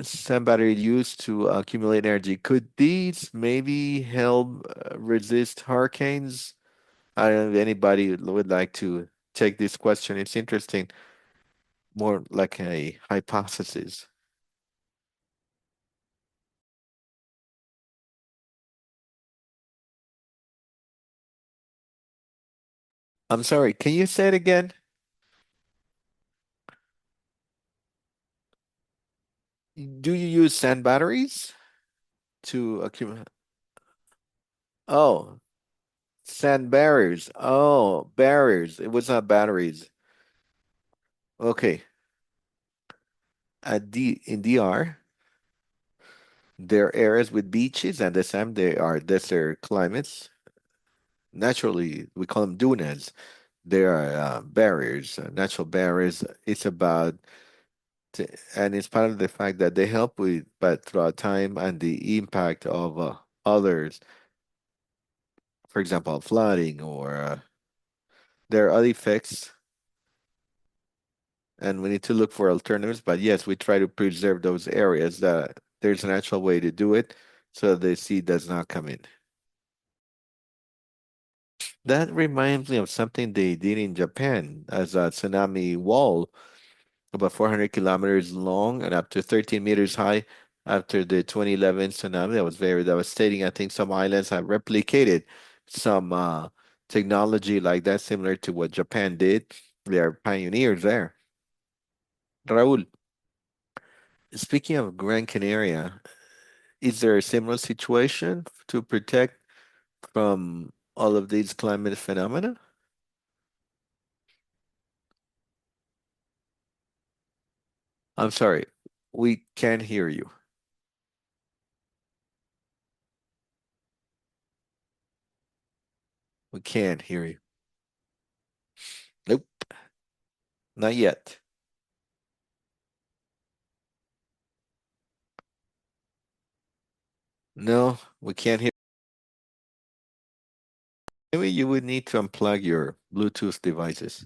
Sand battery used to accumulate energy. Could these maybe help resist hurricanes? I don't know if anybody would like to take this question. It's interesting, more like a hypothesis. I'm sorry, can you say it again? Do you use sand batteries to accumulate? Oh, sand barriers. Oh, barriers. It was not batteries. Okay. In DR, there are areas with beaches, and the same they are desert climates. Naturally, we call them dunas. There are barriers, natural barriers. It's about, and it's part of the fact that they help with, but throughout time and the impact of others, for example, flooding or there are other effects, and we need to look for alternatives. But yes, we try to preserve those areas that there's a natural way to do it so the sea does not come in. That reminds me of something they did in Japan as a tsunami wall about 400 kilometers long and up to 13 meters high after the 2011 tsunami. That was very devastating. I think some islands have replicated some technology like that, similar to what Japan did. They are pioneers there. Raul, speaking of Gran Canaria, is there a similar situation to protect from all of these climate phenomena? I'm sorry, we can't hear you. We can't hear you. Nope, not yet. No, we can't hear. Maybe you would need to unplug your Bluetooth devices.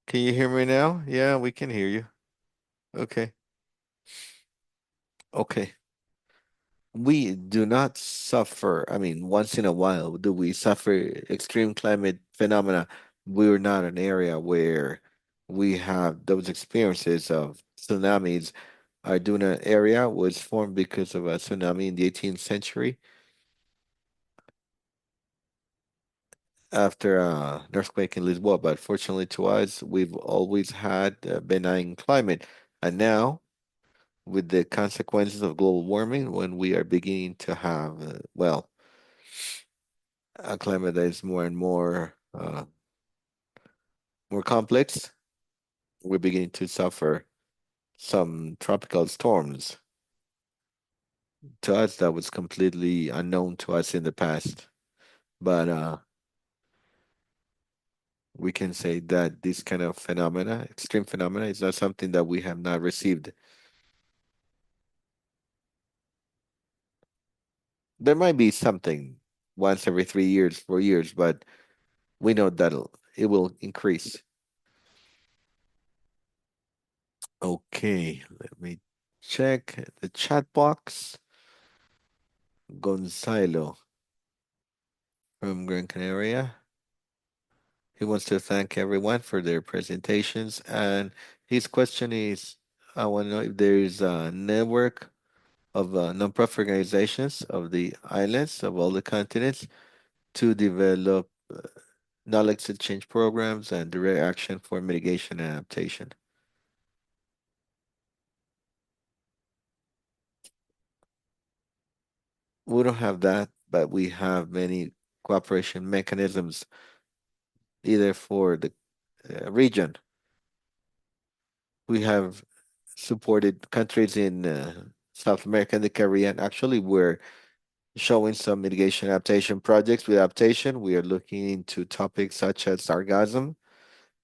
Can you hear me now? Yeah, we can hear you. Okay. Okay. We do not suffer. I mean, once in a while, do we suffer extreme climate phenomena? We're not an area where we have those experiences of tsunamis. Our Duna area was formed because of a tsunami in the 18th century after an earthquake in Lisboa. But fortunately to us, we've always had a benign climate. And now, with the consequences of global warming, when we are beginning to have, well, a climate that is more and more complex, we're beginning to suffer some tropical storms. To us, that was completely unknown to us in the past. But we can say that this kind of phenomena, extreme phenomena, is not something that we have not received. There might be something once every 3 years, 4 years, but we know that it will increase. Okay, let me check the chat box. Gonzalo from Gran Canaria. He wants to thank everyone for their presentations. And his question is, I want to know if there is a network of nonprofit organizations of the islands of all the continents to develop knowledge exchange programs and direct action for mitigation and adaptation. We don't have that, but we have many cooperation mechanisms either for the region. We have supported countries in South America and the Caribbean. Actually, we're showing some mitigation adaptation projects. With adaptation, we are looking into topics such as sargassum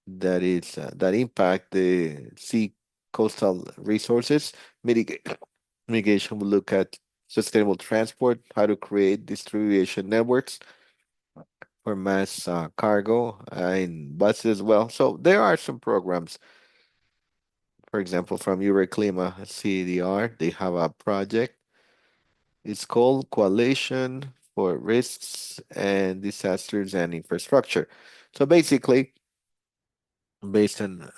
that impact the sea coastal resources. Mitigation will look at sustainable transport, how to create distribution networks for mass cargo in buses as well. So there are some programs, for example, from Euroclima CDR, they have a project. It's called Coalition for Risks and Disasters and Infrastructure. So basically, based on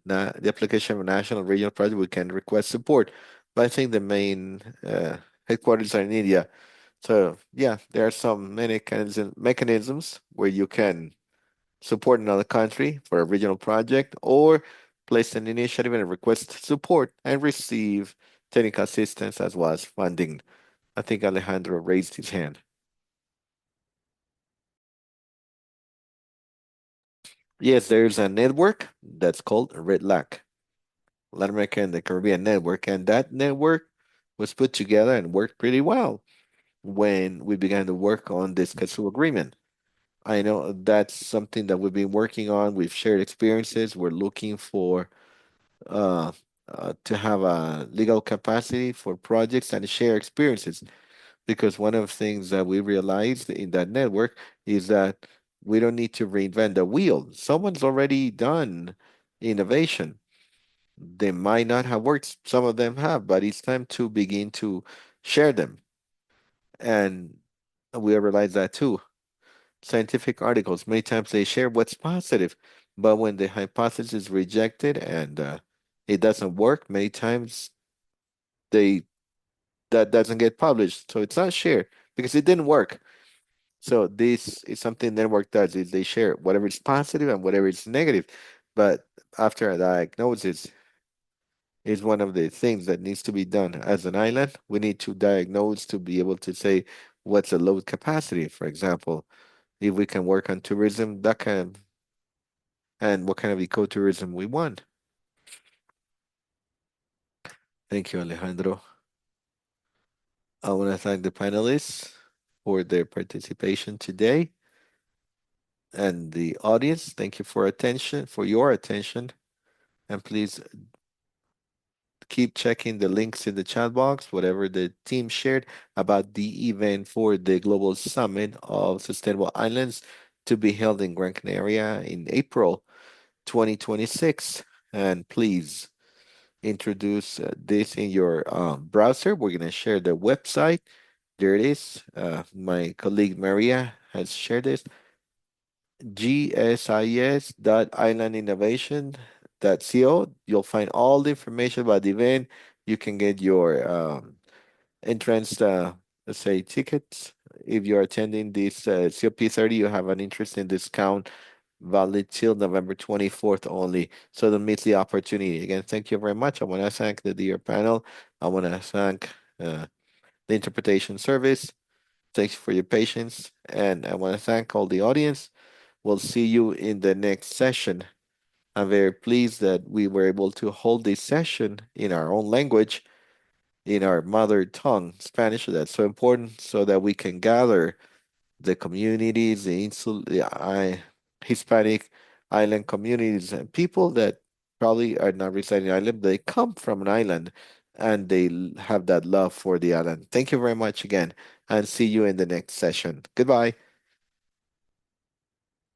the application of a national regional project, we can request support. But I think the main headquarters are in India. So yeah, there are some mechanisms where you can support another country for a regional project or place an initiative and request support and receive technical assistance as well as funding. I think Alejandro raised his hand. Yes, there's a network that's called Red Lac, Latin America and the Caribbean Network, and that network was put together and worked pretty well when we began to work on this Kazoo agreement. I know that's something that we've been working on. We've shared experiences. We're looking for uh, to have a legal capacity for projects and share experiences. Because one of the things that we realized in that network is that we don't need to reinvent the wheel. Someone's already done innovation. They might not have worked, some of them have, but it's time to begin to share them. And we realize that too. Scientific articles, many times they share what's positive, but when the hypothesis is rejected and it doesn't work, many times they that doesn't get published. So it's not shared because it didn't work. So this is something network does is they share whatever is positive and whatever is negative. But after a diagnosis is one of the things that needs to be done as an island. We need to diagnose to be able to say what's the load capacity, for example. If we can work on tourism, that kind of, and what kind of ecotourism we want. Thank you, Alejandro. I want to thank the panelists for their participation today and the audience. Thank you for your attention. And please keep checking the links in the chat box, whatever the team shared about the event for the Global Summit of Sustainable Islands to be held in Gran Canaria in April 2026. And please introduce this in your browser. We're going to share the website. There it is. My colleague Maria has shared this. gsis.islandinnovation.co. You'll find all the information about the event. You can get your entrance, let's say, tickets. If you're attending this COP30, you have an interest in discount valid till November 24th only. So don't miss the opportunity. Again, thank you very much. I want to thank the dear panel. I want to thank the interpretation service. Thanks for your patience. And I want to thank all the audience. We'll see you in the next session. I'm very pleased that we were able to hold this session in our own language, in our mother tongue, Spanish. That's so important so that we can gather the communities, Hispanic island communities, and people that probably are not residing in island. They come from an island and they have that love for the island. Thank you very much again, and see you in the next session. Goodbye.